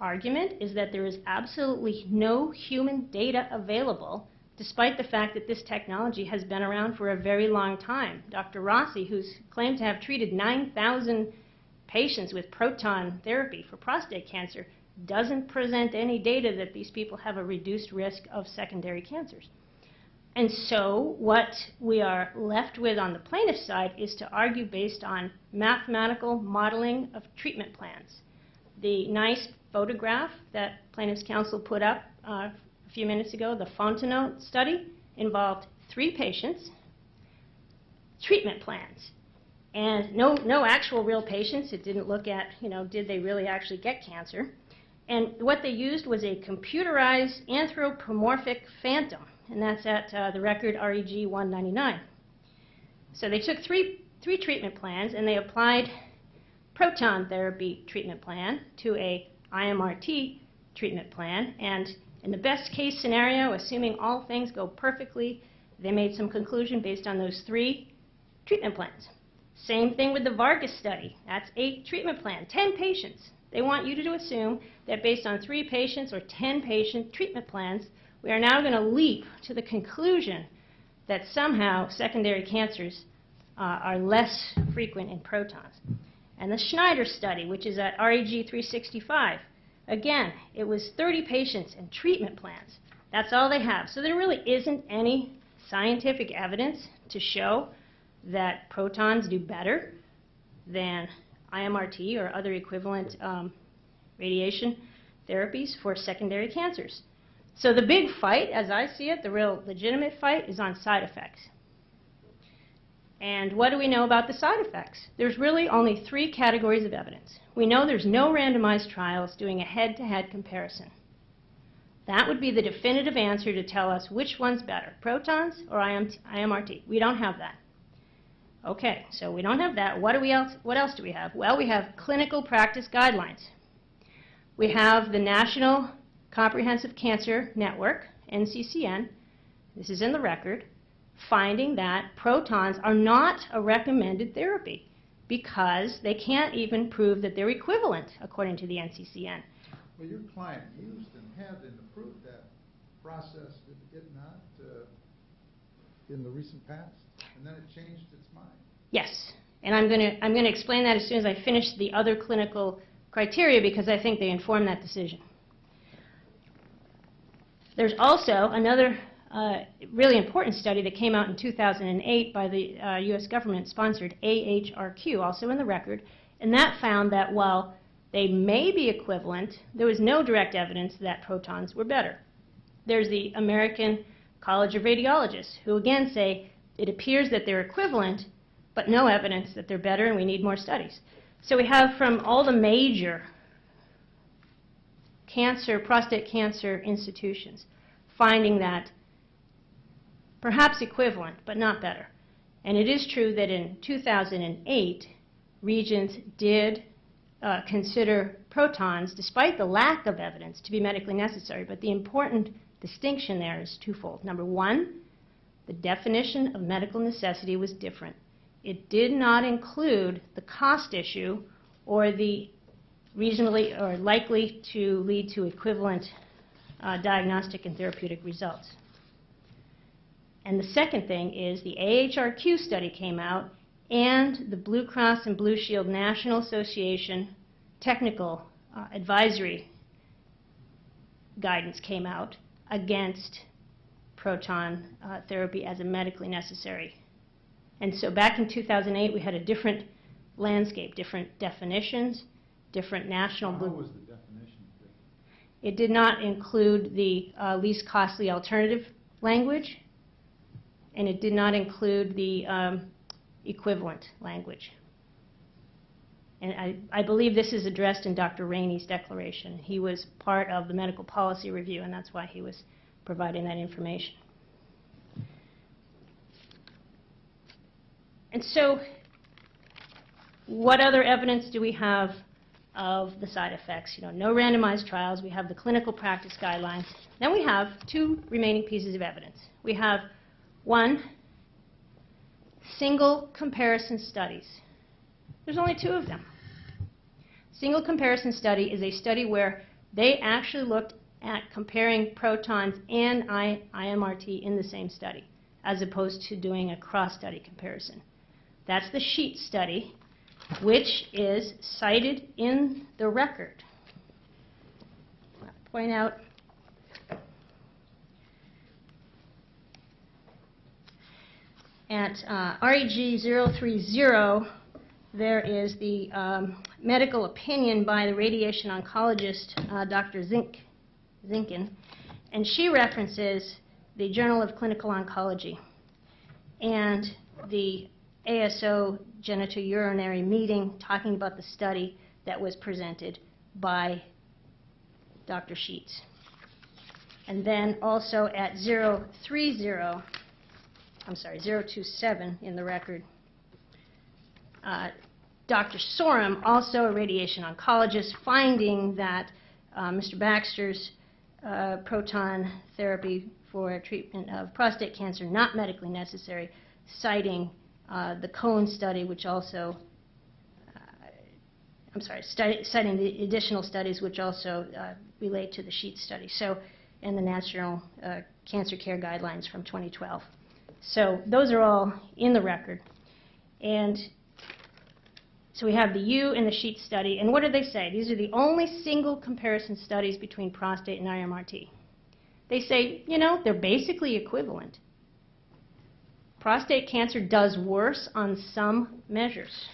Speaker 4: argument is that there is absolutely no human data available, despite the fact that this technology has been around for a very long time. Dr. Rossi, who's claimed to have treated 9,000 patients with proton therapy for prostate cancer, doesn't present any data that these people have a reduced risk of secondary cancers. And so what we are left with on the plaintiff's side is to argue based on mathematical modeling of treatment plans. The nice photograph that plaintiff's counsel put up a few minutes ago, the Fontenot study, involved 3 patients, treatment plans, and no actual real patients. It didn't look at, did they really actually get cancer? And what they used was a computerized anthropomorphic phantom, and that's at the record REG 199. So they took three treatment plans, and they applied proton therapy treatment plan to a IMRT treatment plan, and in the best case scenario, assuming all things go perfectly, they made some conclusion based on those 3 treatment plans. Same thing with the Vargas study. That's a treatment plan, 10 patients. They want you to assume that based on 3 patients or 10 patient treatment plans, we are now going to leap to the conclusion that somehow secondary cancers are less frequent in protons. And the Schneider study, which is at REG 365, again, it was 30 patients and treatment plans. That's all they have. So there really isn't any scientific evidence to show that protons do better than IMRT or other equivalent radiation therapies for secondary cancers. So the big fight, as I see it, the real legitimate fight, is on side effects. And what do we know about the side effects? There's really only 3 categories of evidence. We know there's no randomized trials doing a head-to-head comparison. That would be the definitive answer to tell us which one's better, protons or IMRT. We don't have that. Okay, so we don't have that. What else do we have? Well, we have clinical practice guidelines. We have the National Comprehensive Cancer Network, NCCN, this is in the record, finding that protons are not a recommended therapy because they can't even prove that they're equivalent, according to the NCCN.
Speaker 2: So your client used and had and approved that process, did it not, in the recent past? And then it changed its mind?
Speaker 4: Yes, and I'm going to explain that as soon as I finish the other clinical criteria, because I think they inform that decision. There's also another really important study that came out in 2008 by the U.S. government-sponsored AHRQ, also in the record, and that found that while they may be equivalent, there was no direct evidence that protons were better. There's the American College of Radiologists, who again say it appears that they're equivalent, but no evidence that they're better, and we need more studies. So we have from all the major prostate cancer institutions finding that perhaps equivalent, but not better. And it is true that in 2008, regions did consider protons, despite the lack of evidence, to be medically necessary. But the important distinction there is twofold. Number one, the definition of medical necessity was different. It did not include the cost issue or the reasonably or likely to lead to equivalent diagnostic and therapeutic results. And the second thing is the AHRQ study came out, and the Blue Cross and Blue Shield National Association technical advisory guidance came out against proton therapy as a medically necessary. And so back in 2008, we had a different landscape, different definitions, different national...
Speaker 2: How was the definition different?
Speaker 4: It did not include the least costly alternative language, and it did not include the equivalent language. And I believe this is addressed in Dr. Rainey's declaration. He was part of the medical policy review, and that's why he was providing that information. And so what other evidence do we have of the side effects? No randomized trials. We have the clinical practice guidelines. Then we have two remaining pieces of evidence. We have one, single comparison studies. There's only two of them. Single comparison study is a study where they actually looked at comparing protons and IMRT in the same study, as opposed to doing a cross-study comparison. That's the SHEET study, which is cited in the record. I'll point out at REG 030, there is the medical opinion by the radiation oncologist, Dr. Zinkin, and she references the Journal of Clinical Oncology and the ASO genitourinary meeting talking about the study that was presented by Dr. Sheets. And then also at 027 in the record, Dr. Sorum, also a radiation oncologist, finding that Mr. Baxter's proton therapy for treatment of prostate cancer not medically necessary, citing the Cohen study, which also, citing the additional studies which also relate to the SHEET study, and the National Cancer Care Guidelines from 2012. So those are all in the record. And so we have the U and the SHEET study, and what do they say? These are the only single comparison studies between prostate and IMRT. They say, they're basically equivalent. Prostate cancer does worse on some measures.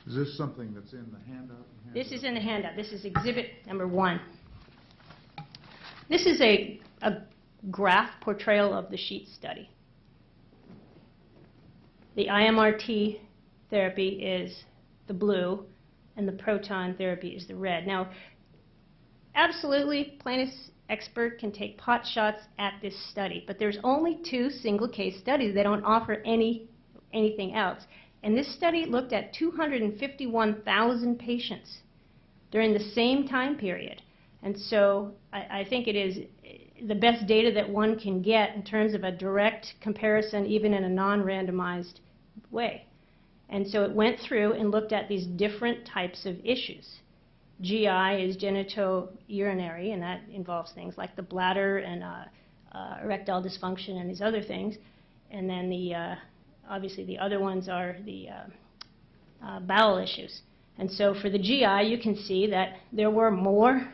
Speaker 2: Is this something that's in the handout?
Speaker 4: This is in the handout. This is exhibit number 1. This is a graph portrayal of the SHEET study. The IMRT therapy is the blue, and the proton therapy is the red. Now, absolutely, plaintiff's expert can take pot shots at this study, but there's only 2 single case studies. They don't offer anything else. And this study looked at 251,000 patients during the same time period. And so I think it is the best data that one can get in terms of a direct comparison, even in a non-randomized way. And so it went through and looked at these different types of issues. GI is genitourinary, and that involves things like the bladder and erectile dysfunction and these other things. And then obviously the other ones are the bowel issues. And so for the GI, you can see that there were more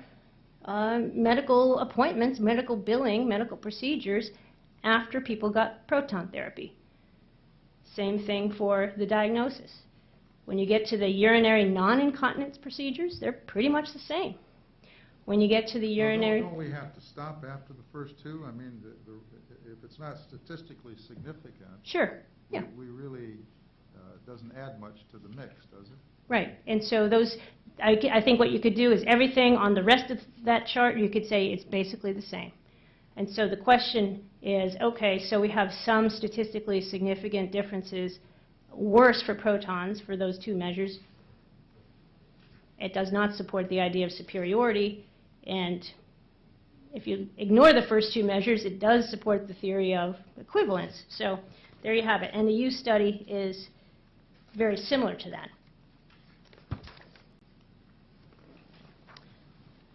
Speaker 4: medical appointments, medical billing, medical procedures after people got proton therapy. Same thing for the diagnosis. When you get to the urinary non-incontinence procedures, they're pretty much the same. When you get to the urinary...
Speaker 2: Don't we have to stop after the first two? I mean, if it's not statistically significant...
Speaker 4: Sure, yeah.
Speaker 2: We really, doesn't add much to the mix, does it?
Speaker 4: Right, and so those, I think what you could do is everything on the rest of that chart, you could say it's basically the same. And so the question is, okay, so we have some statistically significant differences, worse for protons for those two measures. It does not support the idea of superiority, and if you ignore the first two measures, it does support the theory of equivalence. So there you have it, and the use study is very similar to that.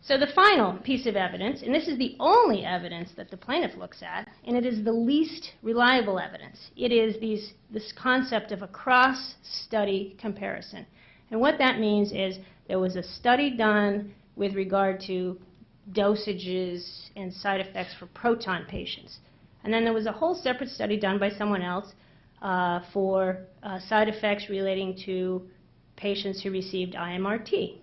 Speaker 4: So the final piece of evidence, and this is the only evidence that the plaintiff looks at, and it is the least reliable evidence. It is this concept of a cross-study comparison. And what that means is there was a study done with regard to dosages and side effects for proton patients. And then there was a whole separate study done by someone else for side effects relating to patients who received IMRT.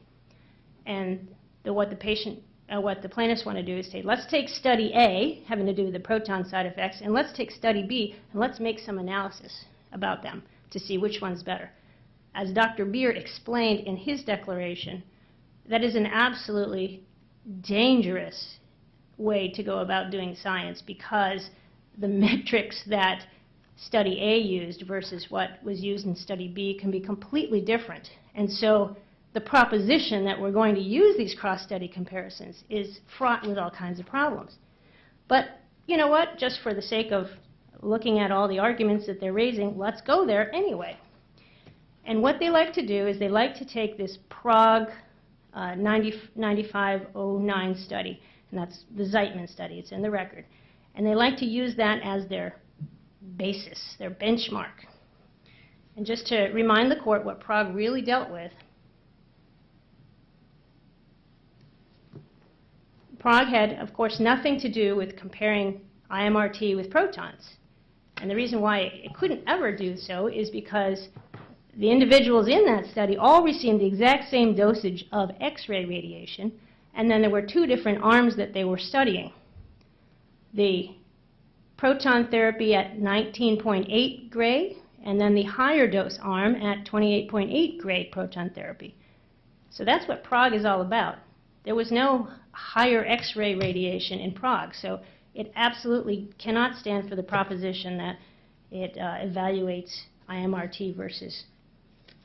Speaker 4: And what the plaintiffs want to do is say, let's take study A, having to do with the proton side effects, and let's take study B, and let's make some analysis about them to see which one's better. As Dr. Beard explained in his declaration, that is an absolutely dangerous way to go about doing science, because the metrics that study A used versus what was used in study B can be completely different. And so the proposition that we're going to use these cross-study comparisons is fraught with all kinds of problems. But you know what? Just for the sake of looking at all the arguments that they're raising, let's go there anyway. And what they like to do is they like to take this Prague 9509 study, and that's the Zeitman study, it's in the record, and they like to use that as their basis, their benchmark. And just to remind the court what Prague really dealt with, Prague had, of course, nothing to do with comparing IMRT with protons. And the reason why it couldn't ever do so is because the individuals in that study all received the exact same dosage of X-ray radiation, and then there were two different arms that they were studying. The proton therapy at 19.8 gray, and then the higher dose arm at 28.8 gray proton therapy. So that's what Prague is all about. There was no higher X-ray radiation in Prague, so it absolutely cannot stand for the proposition that it evaluates IMRT versus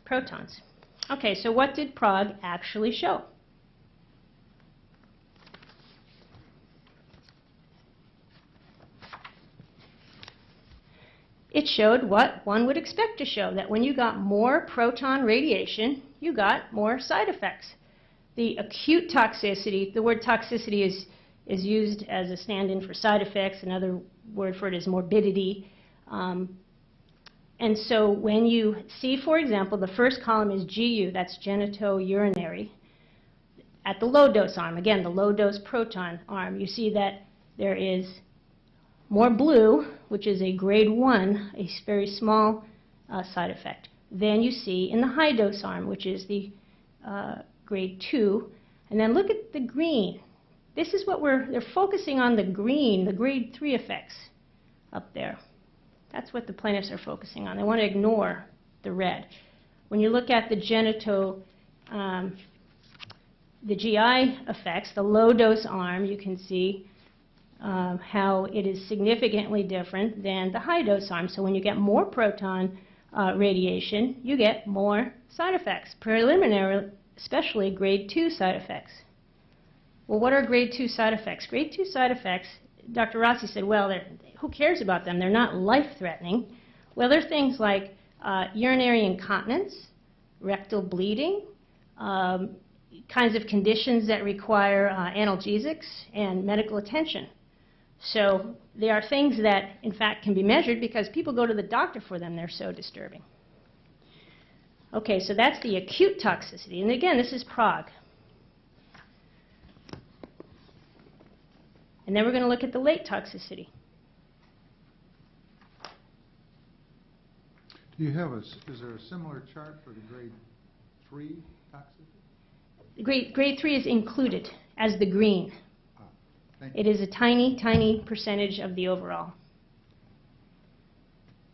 Speaker 4: protons. Okay, so what did Prague actually show? It showed what one would expect to show, that when you got more proton radiation, you got more side effects. The acute toxicity, the word toxicity is used as a stand-in for side effects. Another word for it is morbidity. And so when you see, for example, the first column is GU, that's genitourinary. At the low dose arm, again, the low dose proton arm, you see that there is more blue, which is a grade 1, a very small side effect, than you see in the high dose arm, which is the grade 2. And then look at the green. This is what they're focusing on, the green, the grade 3 effects up there. That's what the plaintiffs are focusing on. They want to ignore the red. When you look at the the GI effects, the low dose arm, you can see how it is significantly different than the high dose arm. So when you get more proton radiation, you get more side effects, preliminary, especially grade 2 side effects. Well, what are grade 2 side effects? Grade 2 side effects Dr. Rossi said, well, who cares about them? They're not life-threatening. Well, there are things like urinary incontinence, rectal bleeding, kinds of conditions that require analgesics and medical attention. So they are things that, in fact, can be measured because people go to the doctor for them. They're so disturbing. Okay, so that's the acute toxicity. And again, this is PROG. And then we're going to look at the late toxicity.
Speaker 2: Do you have is there a similar chart for the grade 3 toxicity?
Speaker 4: Grade 3 is included as the green.
Speaker 2: Thank you.
Speaker 4: It is a tiny, tiny percentage of the overall.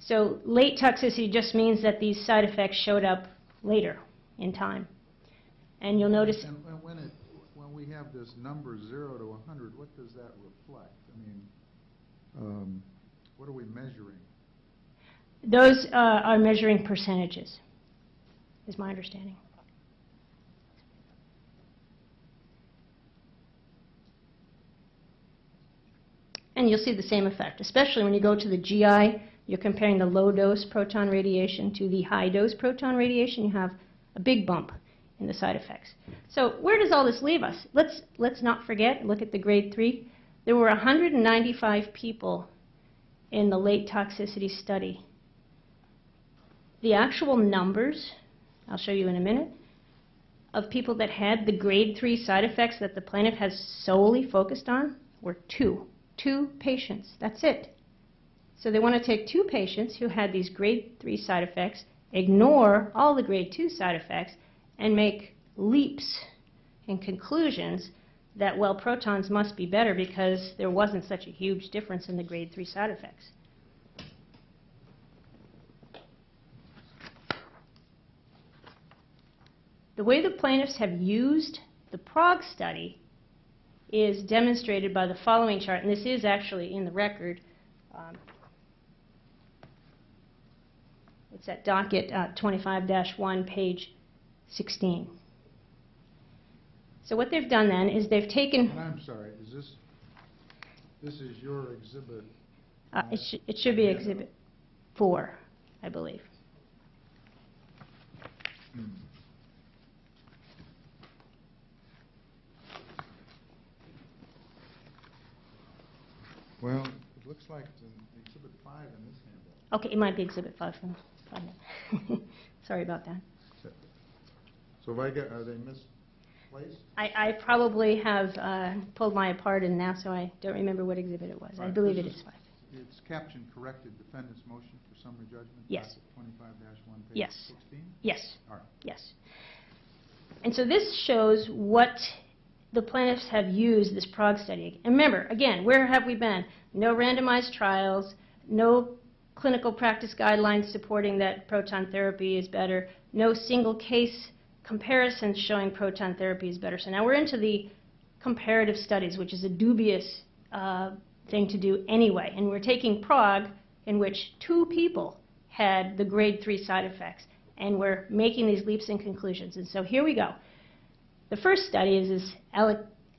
Speaker 4: So late toxicity just means that these side effects showed up later in time. And you'll notice...
Speaker 2: And when we have this number 0 to 100, what does that reflect? I mean, what are we measuring?
Speaker 4: Those are measuring percentages, is my understanding. And you'll see the same effect, especially when you go to the GI. You're comparing the low-dose proton radiation to the high-dose proton radiation. You have a big bump in the side effects. So where does all this leave us? Let's not forget, look at the grade 3. There were 195 people in the late toxicity study. The actual numbers, I'll show you in a minute, of people that had the grade 3 side effects that the plaintiff has solely focused on were 2. 2 patients. That's it. So they want to take 2 patients who had these grade 3 side effects, ignore all the grade 2 side effects, and make leaps and conclusions that, well, protons must be better because there wasn't such a huge difference in the grade 3 side effects. The way the plaintiffs have used the PROG study is demonstrated by the following chart, and this is actually in the record. It's at docket 25-1, page 16. So what they've done then is they've taken...
Speaker 2: And I'm sorry, this is your exhibit?
Speaker 4: It should be exhibit 4, I believe.
Speaker 2: Well, it looks like it's exhibit 5 in this handout.
Speaker 4: Okay, it might be exhibit 5. Sorry about that.
Speaker 2: So if are they misplaced?
Speaker 4: I probably have pulled mine apart and now, so I don't remember what exhibit it was.
Speaker 2: Right.
Speaker 4: I believe it is 5.
Speaker 2: It's captioned corrected defendant's motion for summary judgment?
Speaker 4: Yes.
Speaker 2: 25-1, page
Speaker 4: Yes.
Speaker 2: 16?
Speaker 4: Yes.
Speaker 2: All right.
Speaker 4: Yes. And so this shows what the plaintiffs have used this PROG study. And remember, again, where have we been? No randomized trials, no clinical practice guidelines supporting that proton therapy is better, no single case comparisons showing proton therapy is better. So now we're into the comparative studies, which is a dubious thing to do anyway. And we're taking PROG, in which 2 people had the grade 3 side effects, and we're making these leaps and conclusions. And so here we go. The first study is this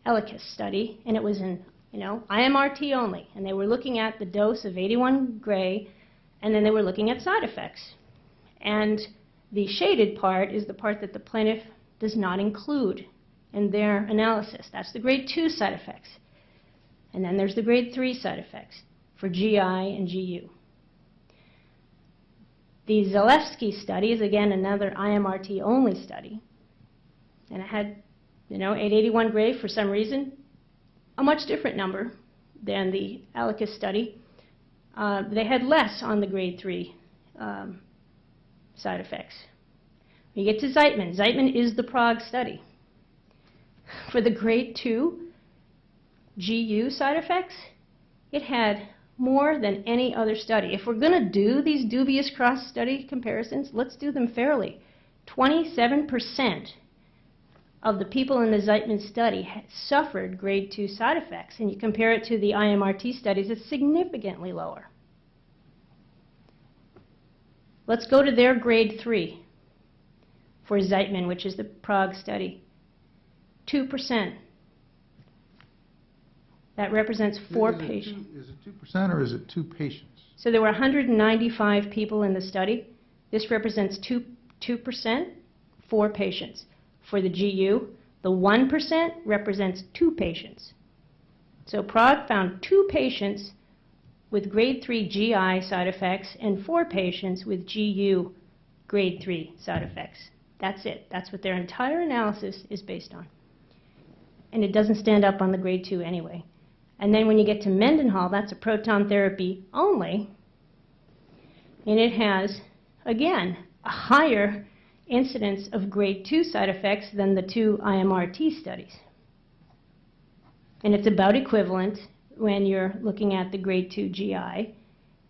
Speaker 4: Elicus study, and it was in, IMRT only. And they were looking at the dose of 81 gray, and then they were looking at side effects. And the shaded part is the part that the plaintiff does not include in their analysis. That's the grade 2 side effects. And then there's the grade 3 side effects for GI and GU. The Zalewski study is, again, another IMRT only study. And it had, 881 gray for some reason, a much different number than the Elicus study. They had less on the grade 3 side effects. When you get to Zeitman, Zeitman is the PROG study. For the grade 2 GU side effects, it had more than any other study. If we're going to do these dubious cross-study comparisons, let's do them fairly. 27% of the people in the Zeitman study suffered grade 2 side effects, and you compare it to the IMRT studies, it's significantly lower. Let's go to their grade 3 for Zeitman, which is the PROG study. 2%. That represents 4
Speaker 2: Is it
Speaker 4: patients.
Speaker 2: Is it 2% or is it 2 patients?
Speaker 4: So there were 195 people in the study. This represents 2%, 4 patients. For the GU, the 1% represents 2 patients. So Prague found 2 patients with grade 3 GI side effects and 4 patients with GU grade 3 side effects. That's it. That's what their entire analysis is based on. And it doesn't stand up on the grade 2 anyway. And then when you get to Mendenhall, that's a proton therapy only, and it has, again, a higher incidence of grade 2 side effects than the 2 IMRT studies. And it's about equivalent when you're looking at the grade 2 GI,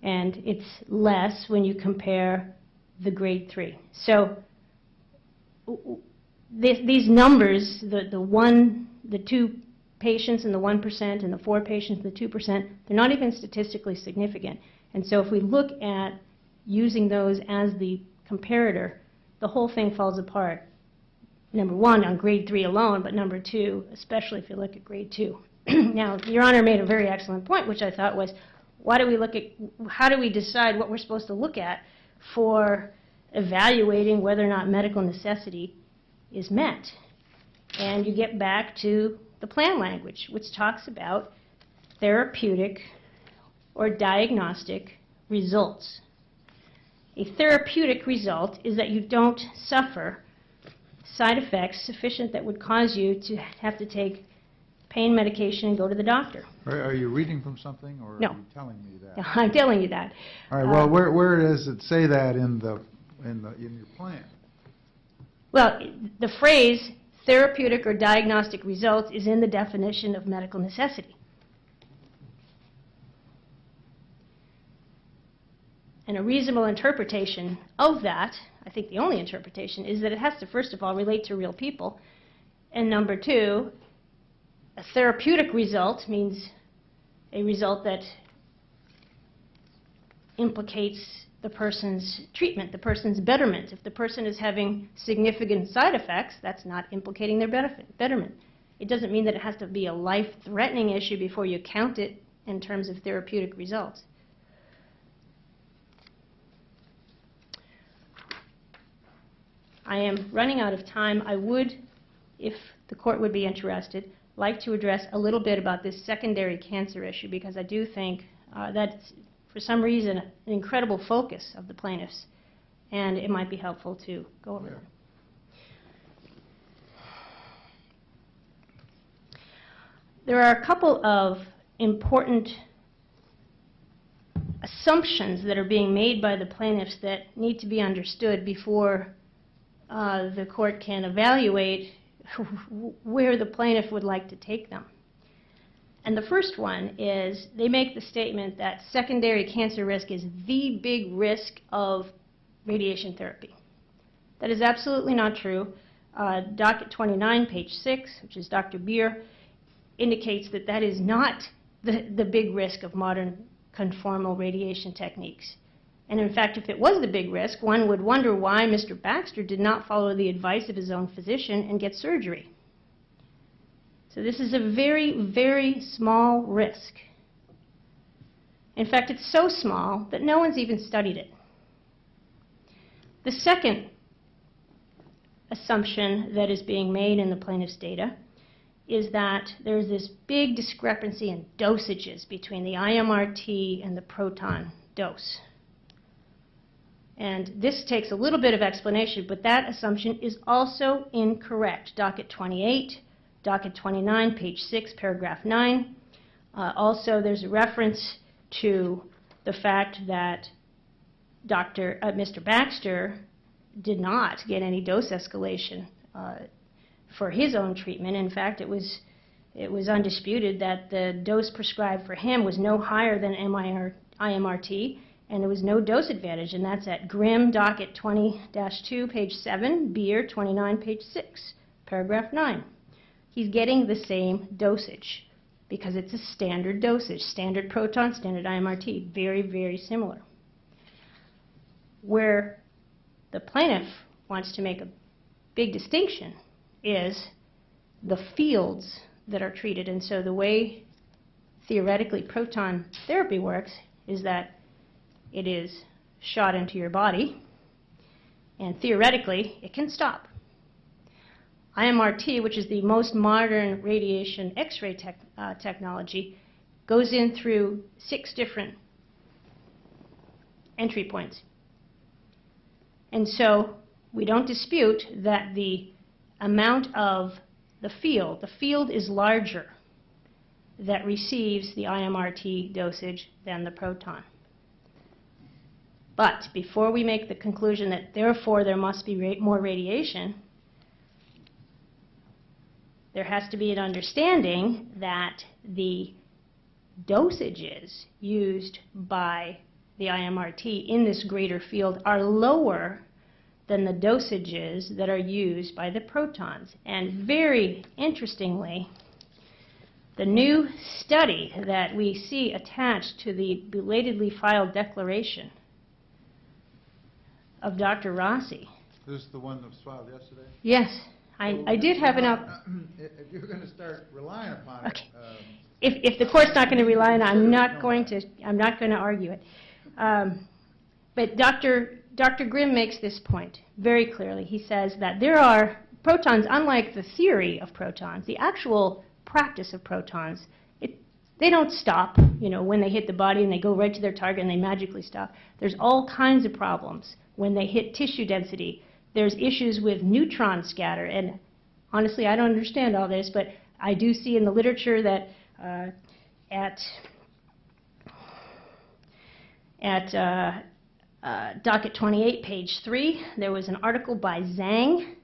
Speaker 4: and it's less when you compare the grade 3. So these numbers, the 2 patients and the 1% and the 4 patients and the 2%, they're not even statistically significant. And so if we look at using those as the comparator, the whole thing falls apart. Number 1, on grade 3 alone, but number 2, especially if you look at grade 2. Now, Your Honor made a very excellent point, which I thought was, how do we decide what we're supposed to look at for evaluating whether or not medical necessity is met? And you get back to the plan language, which talks about therapeutic or diagnostic results. A therapeutic result is that you don't suffer side effects sufficient that would cause you to have to take pain medication and go to the doctor.
Speaker 2: Are you reading from something, or
Speaker 4: No.
Speaker 2: are you telling me that?
Speaker 4: No, I'm telling you that.
Speaker 2: All right. Well, where does it say that in your plan?
Speaker 4: Well, the phrase therapeutic or diagnostic results is in the definition of medical necessity. And a reasonable interpretation of that, I think the only interpretation, is that it has to, first of all, relate to real people. And number 2, a therapeutic result means a result that implicates the person's treatment, the person's betterment. If the person is having significant side effects, that's not implicating their betterment. It doesn't mean that it has to be a life-threatening issue before you count it in terms of therapeutic results. I am running out of time. I would, if the court would be interested, like to address a little bit about this secondary cancer issue, because I do think that's, for some reason, an incredible focus of the plaintiffs, and it might be helpful to go over that. There are a couple of important assumptions that are being made by the plaintiffs that need to be understood before the court can evaluate where the plaintiff would like to take them. And the first one is they make the statement that secondary cancer risk is the big risk of radiation therapy. That is absolutely not true. Docket 29, page 6, which is Dr. Beer, indicates that that is not the big risk of modern conformal radiation techniques. And in fact, if it was the big risk, one would wonder why Mr. Baxter did not follow the advice of his own physician and get surgery. So this is a very, very small risk. In fact, it's so small that no one's even studied it. The second assumption that is being made in the plaintiff's data is that there's this big discrepancy in dosages between the IMRT and the proton dose. And this takes a little bit of explanation, but that assumption is also incorrect. Docket 28, Docket 29, page 6, paragraph 9. Also, there's a reference to the fact that Mr. Baxter did not get any dose escalation for his own treatment. In fact, it was undisputed that the dose prescribed for him was no higher than IMRT, and there was no dose advantage, and that's at Grimm, docket 20-2, page 7, Beer, 29, page 6, paragraph 9. He's getting the same dosage because it's a standard dosage, standard proton, standard IMRT, very, very similar. Where the plaintiff wants to make a big distinction is the fields that are treated. And so the way theoretically proton therapy works is that it is shot into your body, and theoretically it can stop. IMRT, which is the most modern radiation X-ray technology, goes in through 6 different entry points. And so we don't dispute that the amount of the field is larger that receives the IMRT dosage than the proton. But before we make the conclusion that therefore there must be more radiation, there has to be an understanding that the dosages used by the IMRT in this greater field are lower than the dosages that are used by the protons. And very interestingly, the new study that we see attached to the belatedly filed declaration of Dr. Rossi.
Speaker 2: This is the one that was filed yesterday?
Speaker 4: Yes, I did have an
Speaker 2: If you're going to start relying upon
Speaker 4: Okay.
Speaker 2: it,
Speaker 4: If the court's not going to rely on it, I'm not going to argue it. But Dr. Grimm makes this point very clearly. He says that there are protons, unlike the theory of protons, the actual practice of protons, they don't stop, when they hit the body and they go right to their target and they magically stop. There's all kinds of problems when they hit tissue density. There's issues with neutron scatter, and honestly, I don't understand all this, but I do see in the literature that at docket 28, page 3, there was an article by Zhang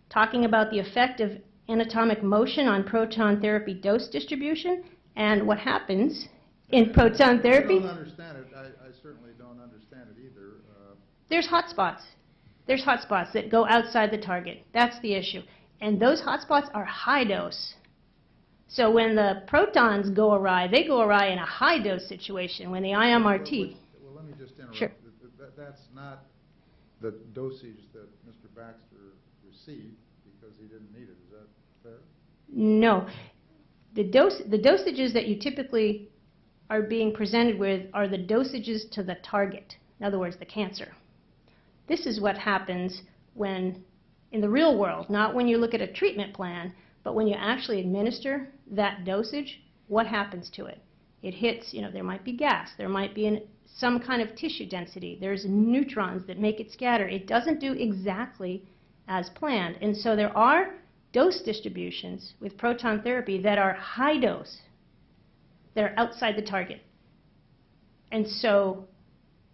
Speaker 4: talking about the effect of anatomic motion on proton therapy dose distribution and what happens in proton therapy.
Speaker 2: I don't understand it. I certainly don't understand it either.
Speaker 4: There's hotspots. There's hotspots that go outside the target. That's the issue. And those hotspots are high dose. So when the protons go awry, they go awry in a high dose situation. When the IMRT...
Speaker 2: Well, let me just interrupt.
Speaker 4: Sure.
Speaker 2: That's not the dosage that Mr. Baxter received because he didn't need it. Is that fair?
Speaker 4: No. The dosages that you typically are being presented with are the dosages to the target. In other words, the cancer. This is what happens when, in the real world, not when you look at a treatment plan, but when you actually administer that dosage, what happens to it? It hits, there might be gas, there might be some kind of tissue density, there's neutrons that make it scatter. It doesn't do exactly as planned. And so there are dose distributions with proton therapy that are high dose, that are outside the target. And so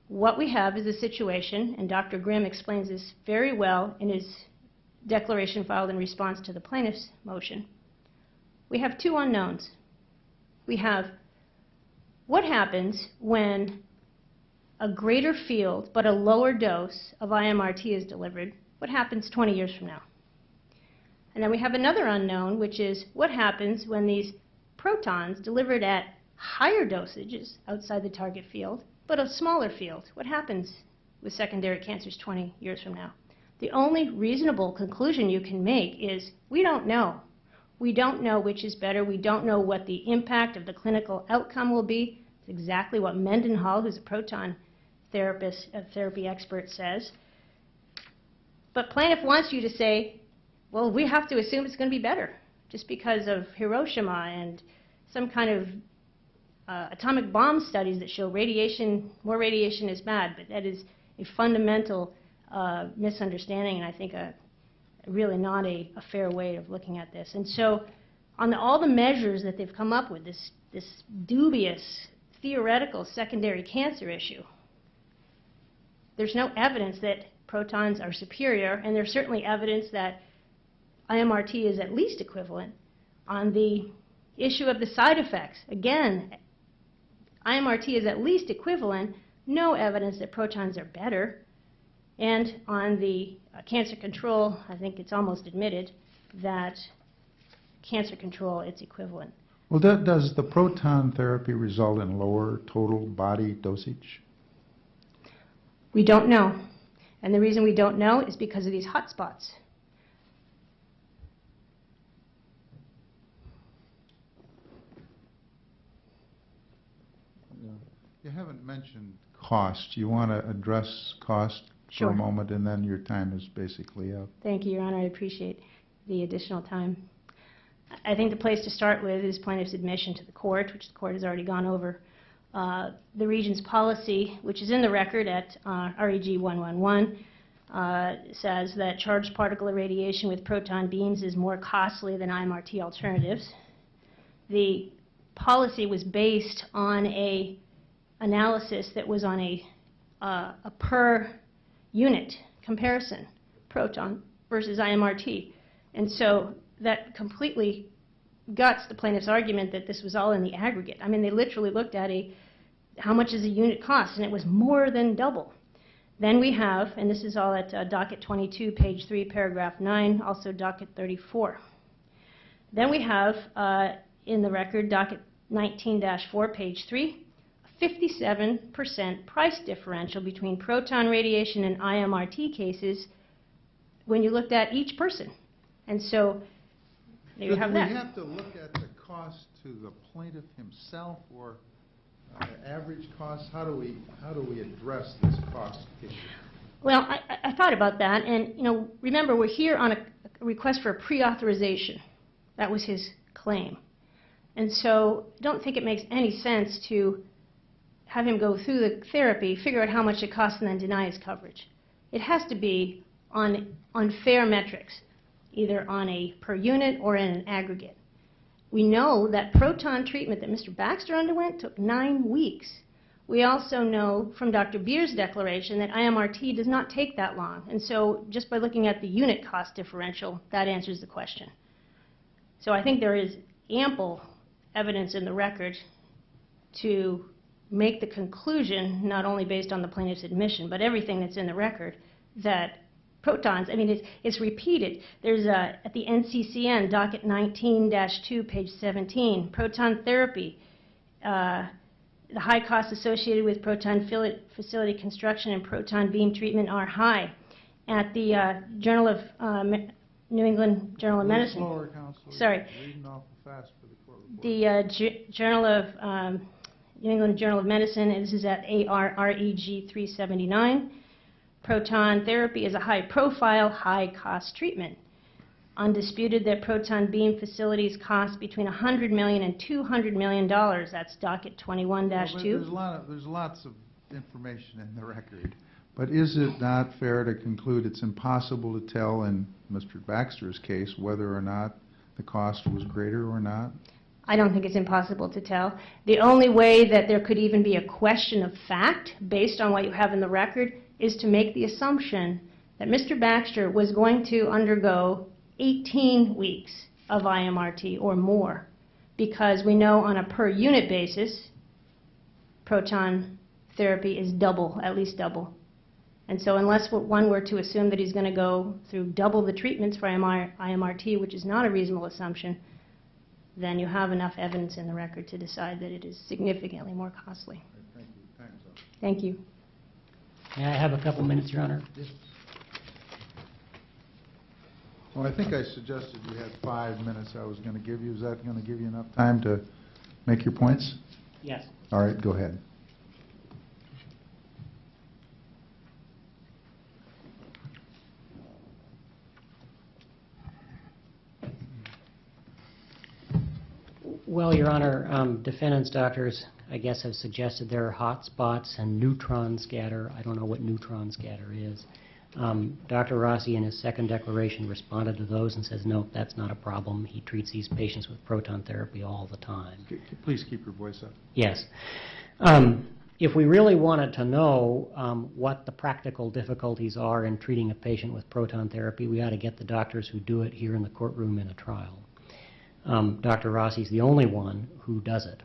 Speaker 4: what we have is a situation, and Dr. Grimm explains this very well in his declaration filed in response to the plaintiff's motion. We have 2 unknowns. We have what happens when a greater field but a lower dose of IMRT is delivered. What happens 20 years from now? And then we have another unknown, which is what happens when these protons delivered at higher dosages outside the target field, but a smaller field. What happens with secondary cancers 20 years from now? The only reasonable conclusion you can make is we don't know. We don't know which is better. We don't know what the impact of the clinical outcome will be. It's exactly what Mendenhall, who's a proton therapy expert, says. But plaintiff wants you to say, well, we have to assume it's going to be better just because of Hiroshima and some kind of atomic bomb studies that show more radiation is bad. But that is a fundamental misunderstanding, and I think really not a fair way of looking at this. And so on all the measures that they've come up with, this dubious theoretical secondary cancer issue, there's no evidence that protons are superior, and there's certainly evidence that IMRT is at least equivalent. On the issue of the side effects, again, IMRT is at least equivalent, no evidence that protons are better. And on the cancer control, I think it's almost admitted that cancer control, it's equivalent.
Speaker 5: Well, does the proton therapy result in lower total body dosage?
Speaker 4: We don't know. And the reason we don't know is because of these hotspots.
Speaker 2: You haven't mentioned cost. You want to address cost for
Speaker 4: Sure.
Speaker 2: a moment, and then your time is basically up.
Speaker 4: Thank you, Your Honor. I appreciate the additional time. I think the place to start with is plaintiff's admission to the court, which the court has already gone over. The Region's policy, which is in the record at REG 111, says that charged particle irradiation with proton beams is more costly than IMRT alternatives. The policy was based on a analysis that was on a per unit comparison, proton versus IMRT. And so that completely guts the plaintiff's argument that this was all in the aggregate. I mean, they literally looked at how much does a unit cost, and it was more than double. Then we have, and this is all at docket 22, page 3, paragraph 9, also docket 34. Then we have in the record, docket 19-4, page 3, a 57% price differential between proton radiation and IMRT cases when you looked at each person. And so there you have that.
Speaker 2: Do we have to look at the cost to the plaintiff himself, or average cost? How do we address this cost issue?
Speaker 4: Well, I thought about that, and remember, we're here on a request for a pre-authorization. That was his claim. And so I don't think it makes any sense to have him go through the therapy, figure out how much it costs, and then deny his coverage. It has to be on fair metrics, either on a per unit or in an aggregate. We know that proton treatment that Mr. Baxter underwent took 9 weeks. We also know from Dr. Beer's declaration that IMRT does not take that long. And so just by looking at the unit cost differential, that answers the question. So I think there is ample evidence in the record to make the conclusion, not only based on the plaintiff's admission, but everything that's in the record, that protons, I mean, it's repeated. There's at the NCCN, docket 19-2, page 17, proton therapy, the high costs associated with proton facility construction and proton beam treatment are high. At the Journal of New England Journal of Medicine.
Speaker 2: Slower, Counselor.
Speaker 4: Sorry.
Speaker 2: Reading awful fast for the court report.
Speaker 4: The Journal of New England Journal of Medicine, and this is at ARREG 379. Proton therapy is a high-profile, high-cost treatment. Undisputed that proton beam facilities cost between $100 million and $200 million. That's docket 21-2.
Speaker 2: Well, there's lots of information in the record. But is it not fair to conclude it's impossible to tell in Mr. Baxter's case whether or not the cost was greater or not?
Speaker 4: I don't think it's impossible to tell. The only way that there could even be a question of fact based on what you have in the record is to make the assumption that Mr. Baxter was going to undergo 18 weeks of IMRT or more, because we know on a per unit basis, proton therapy is double, at least double. And so unless one were to assume that he's going to go through double the treatments for IMRT, which is not a reasonable assumption, then you have enough evidence in the record to decide that it is significantly more costly.
Speaker 2: Thank you. Time's up.
Speaker 4: Thank you.
Speaker 3: May I have a couple minutes, Your Honor?
Speaker 2: Well, I think I suggested you had 5 minutes I was going to give you. Is that going to give you enough time to make your points?
Speaker 3: Yes.
Speaker 2: All right, go ahead.
Speaker 3: Well, Your Honor, defendants' doctors, I guess, have suggested there are hot spots and neutron scatter. I don't know what neutron scatter is. Dr. Rossi, in his second declaration, responded to those and says, no, that's not a problem. He treats these patients with proton therapy all the time.
Speaker 2: Please keep your voice up.
Speaker 3: Yes. If we really wanted to know what the practical difficulties are in treating a patient with proton therapy, we ought to get the doctors who do it here in the courtroom in a trial. Dr. Rossi is the only one who does it.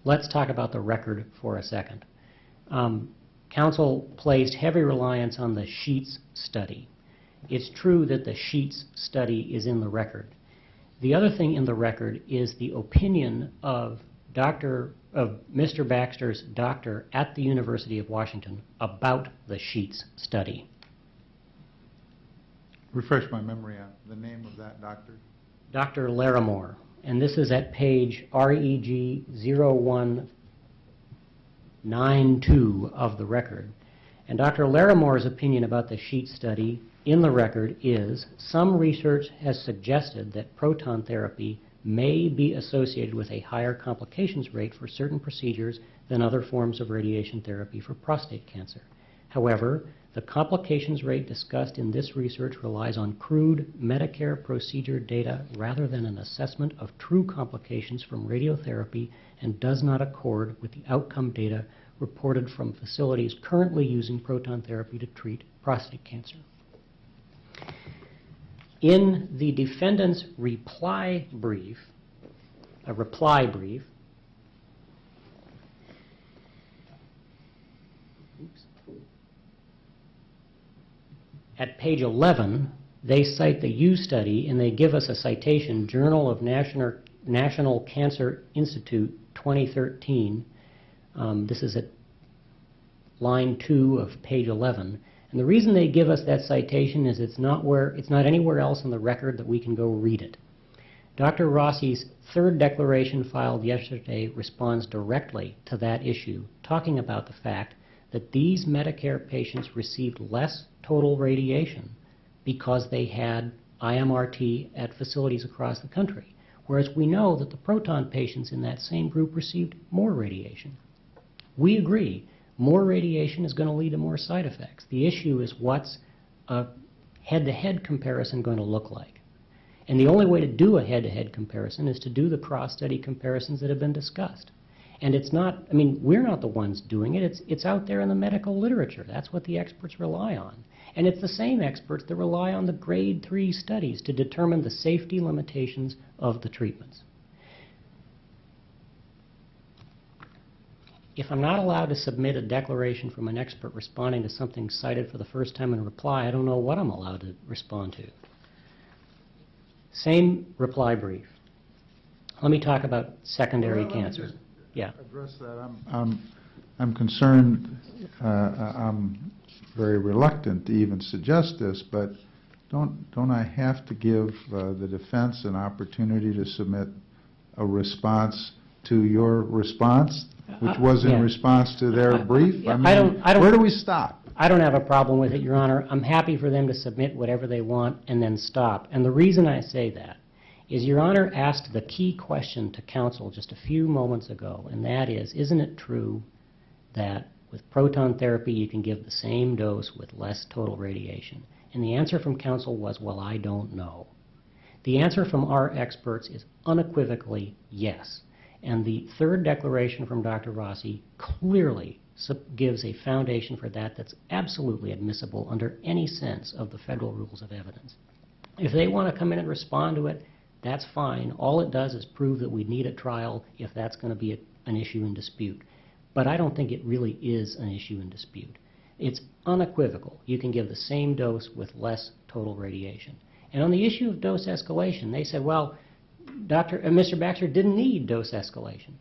Speaker 3: Let's talk about the record for a second. Counsel placed heavy reliance on the Sheets study. It's true that the Sheets study is in the record. The other thing in the record is the opinion of Mr. Baxter's doctor at the University of Washington about the Sheets study.
Speaker 2: Refresh my memory on the name of that doctor.
Speaker 3: Dr. Larimore, and this is at page REG 01, 9-2 of the record. And Dr. Larimore's opinion about the sheet study in the record is, some research has suggested that proton therapy may be associated with a higher complications rate for certain procedures than other forms of radiation therapy for prostate cancer. However, the complications rate discussed in this research relies on crude Medicare procedure data rather than an assessment of true complications from radiotherapy and does not accord with the outcome data reported from facilities currently using proton therapy to treat prostate cancer. In the defendant's reply brief, at page 11, they cite the U study, and they give us a citation, Journal of National Cancer Institute 2013. This is at line 2 of page 11. And the reason they give us that citation is it's not anywhere else in the record that we can go read it. Dr. Rossi's third declaration filed yesterday responds directly to that issue, talking about the fact that these Medicare patients received less total radiation because they had IMRT at facilities across the country, whereas we know that the proton patients in that same group received more radiation. We agree, more radiation is going to lead to more side effects. The issue is, what's a head-to-head comparison going to look like? And the only way to do a head-to-head comparison is to do the cross-study comparisons that have been discussed. And it's not, I mean, we're not the ones doing it. It's out there in the medical literature. That's what the experts rely on. And it's the same experts that rely on the grade 3 studies to determine the safety limitations of the treatments. If I'm not allowed to submit a declaration from an expert responding to something cited for the first time in reply, I don't know what I'm allowed to respond to. Same reply brief. Let me talk about secondary cancer. Yeah.
Speaker 5: Address that. I'm concerned. I'm very reluctant to even suggest this, but don't I have to give the defense an opportunity to submit a response to your response, which was in response to their brief? I mean, where do we stop?
Speaker 3: I don't have a problem with it, Your Honor. I'm happy for them to submit whatever they want and then stop. And the reason I say that is Your Honor asked the key question to counsel just a few moments ago, and that is, isn't it true that with proton therapy you can give the same dose with less total radiation? And the answer from counsel was, well, I don't know. The answer from our experts is unequivocally yes. And the third declaration from Dr. Rossi clearly gives a foundation for that that's absolutely admissible under any sense of the federal rules of evidence. If they want to come in and respond to it, that's fine. All it does is prove that we need a trial if that's going to be an issue in dispute. But I don't think it really is an issue in dispute. It's unequivocal. You can give the same dose with less total radiation. And on the issue of dose escalation, they said, well, Mr. Baxter didn't need dose escalation.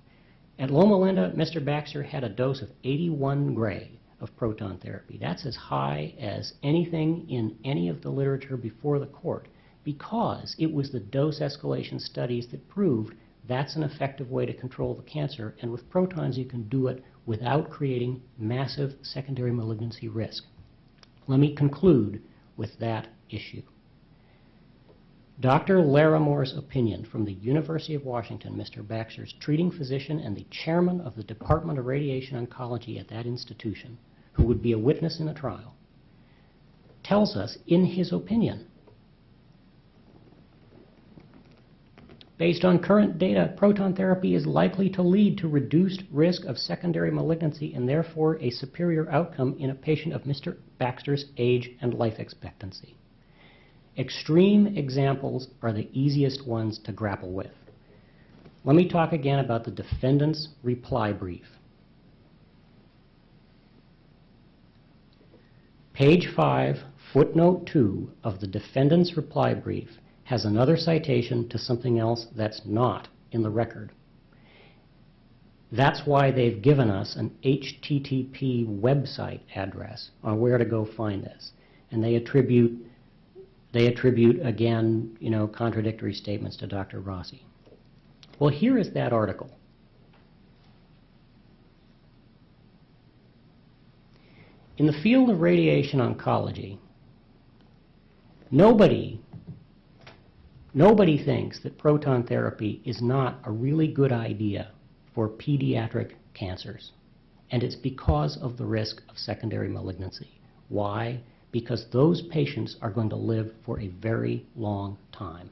Speaker 3: At Loma Linda, Mr. Baxter had a dose of 81 gray of proton therapy. That's as high as anything in any of the literature before the court, because it was the dose escalation studies that proved that's an effective way to control the cancer, and with protons you can do it without creating massive secondary malignancy risk. Let me conclude with that issue. Dr. Larimore's opinion from the University of Washington, Mr. Baxter's treating physician and the chairman of the Department of Radiation Oncology at that institution, who would be a witness in a trial, tells us, in his opinion, based on current data, proton therapy is likely to lead to reduced risk of secondary malignancy and therefore a superior outcome in a patient of Mr. Baxter's age and life expectancy. Extreme examples are the easiest ones to grapple with. Let me talk again about the defendant's reply brief. Page 5, footnote 2 of the defendant's reply brief has another citation to something else that's not in the record. That's why they've given us an HTTP website address on where to go find this. And they attribute, again, contradictory statements to Dr. Rossi. Well, here is that article. In the field of radiation oncology, nobody thinks that proton therapy is not a really good idea for pediatric cancers. And it's because of the risk of secondary malignancy. Why? Because those patients are going to live for a very long time.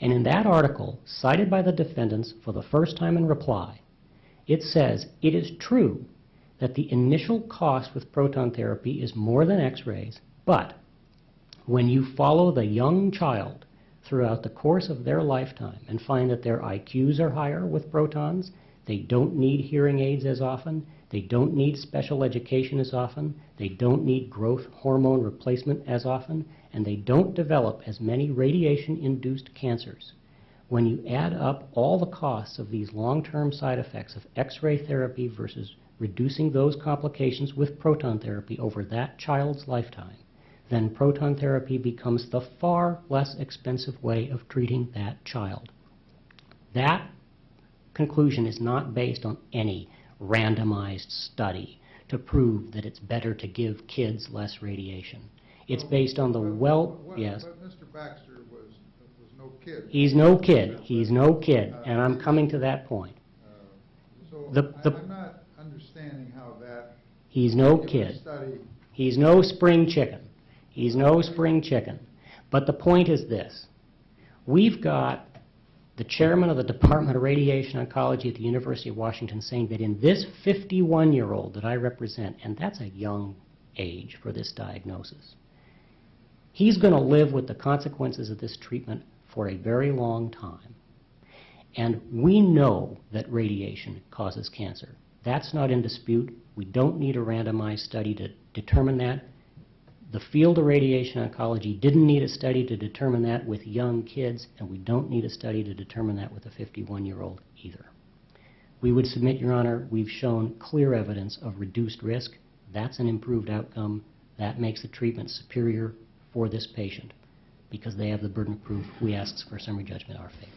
Speaker 3: And in that article, cited by the defendants for the first time in reply, it says it is true that the initial cost with proton therapy is more than X-rays, but when you follow the young child throughout the course of their lifetime and find that their IQs are higher with protons, they don't need hearing aids as often, they don't need special education as often, they don't need growth hormone replacement as often, and they don't develop as many radiation-induced cancers. When you add up all the costs of these long-term side effects of X-ray therapy versus reducing those complications with proton therapy over that child's lifetime, then proton therapy becomes the far less expensive way of treating that child. That conclusion is not based on any randomized study to prove that it's better to give kids less radiation. It's based on the yes.
Speaker 2: But Mr. Baxter was no kid.
Speaker 3: He's no kid. He's no kid, and I'm coming to that point.
Speaker 2: I'm not understanding how that.
Speaker 3: He's no kid. He's no spring chicken. He's no spring chicken. But the point is this. We've got the chairman of the Department of Radiation Oncology at the University of Washington saying that in this 51-year-old that I represent, and that's a young age for this diagnosis, he's going to live with the consequences of this treatment for a very long time. And we know that radiation causes cancer. That's not in dispute. We don't need a randomized study to determine that. The field of radiation oncology didn't need a study to determine that with young kids, and we don't need a study to determine that with a 51-year-old either. We would submit, Your Honor, we've shown clear evidence of reduced risk. That's an improved outcome. That makes the treatment superior for this patient. Because they have the burden of proof, we ask for summary judgment in our favor.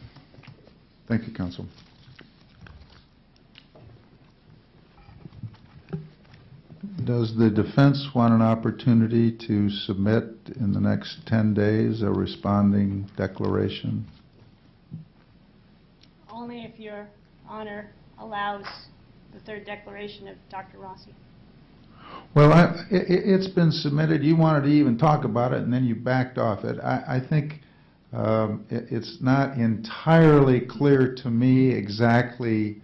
Speaker 2: Thank you, counsel.
Speaker 5: Does the defense want an opportunity to submit in the next 10 days a responding declaration?
Speaker 4: Only if Your Honor allows the third declaration of Dr. Rossi.
Speaker 5: Well, it's been submitted. You wanted to even talk about it, and then you backed off it. I think it's not entirely clear to me exactly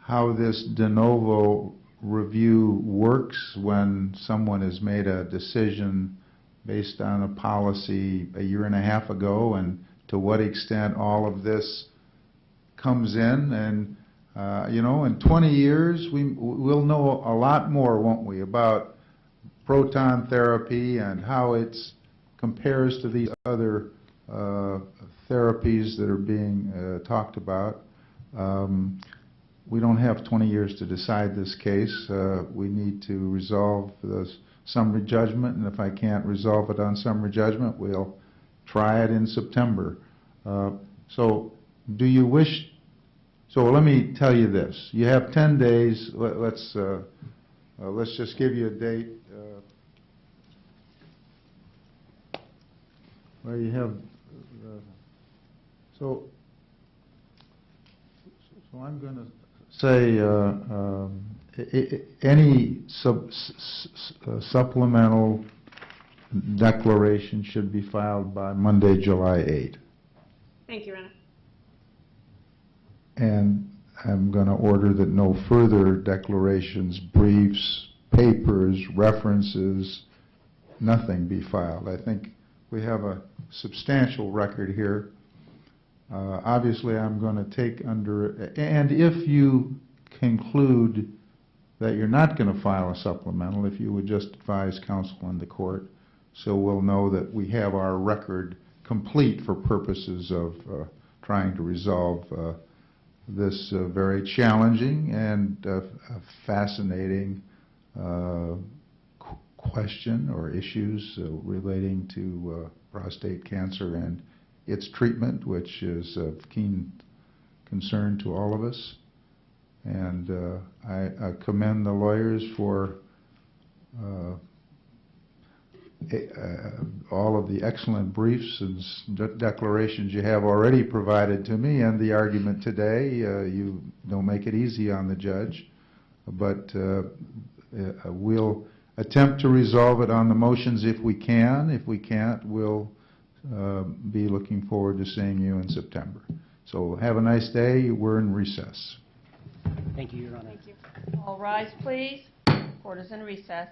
Speaker 5: how this de novo review works when someone has made a decision based on a policy a year and a half ago, and to what extent all of this comes in. And you know, in 20 years we'll know a lot more, won't we, about proton therapy and how it compares to these other therapies that are being talked about. We don't have 20 years to decide this case. We need to resolve the summary judgment, and if I can't resolve it on summary judgment, we'll try it in September. So do you wish, so let me tell you this. You have 10 days. Let's just give you a date. Well, you have, so I'm going to say any supplemental declaration should be filed by Monday, July 8.
Speaker 1: Thank you, Your Honor.
Speaker 5: And I'm going to order that no further declarations, briefs, papers, references, nothing be filed. I think we have a substantial record here. Obviously, I'm going to take under, and if you conclude that you're not going to file a supplemental, if you would just advise counsel and the court, so we'll know that we have our record complete for purposes of trying to resolve this very challenging and fascinating question or issues relating to prostate cancer and its treatment, which is of keen concern to all of us. And I commend the lawyers for all of the excellent briefs and declarations you have already provided to me and the argument today. You don't make it easy on the judge, but we'll attempt to resolve it on the motions if we can. If we can't, we'll be looking forward to seeing you in September. So have a nice day. We're in recess.
Speaker 3: Thank you, Your Honor.
Speaker 1: Thank you. All rise, please. Court is in recess.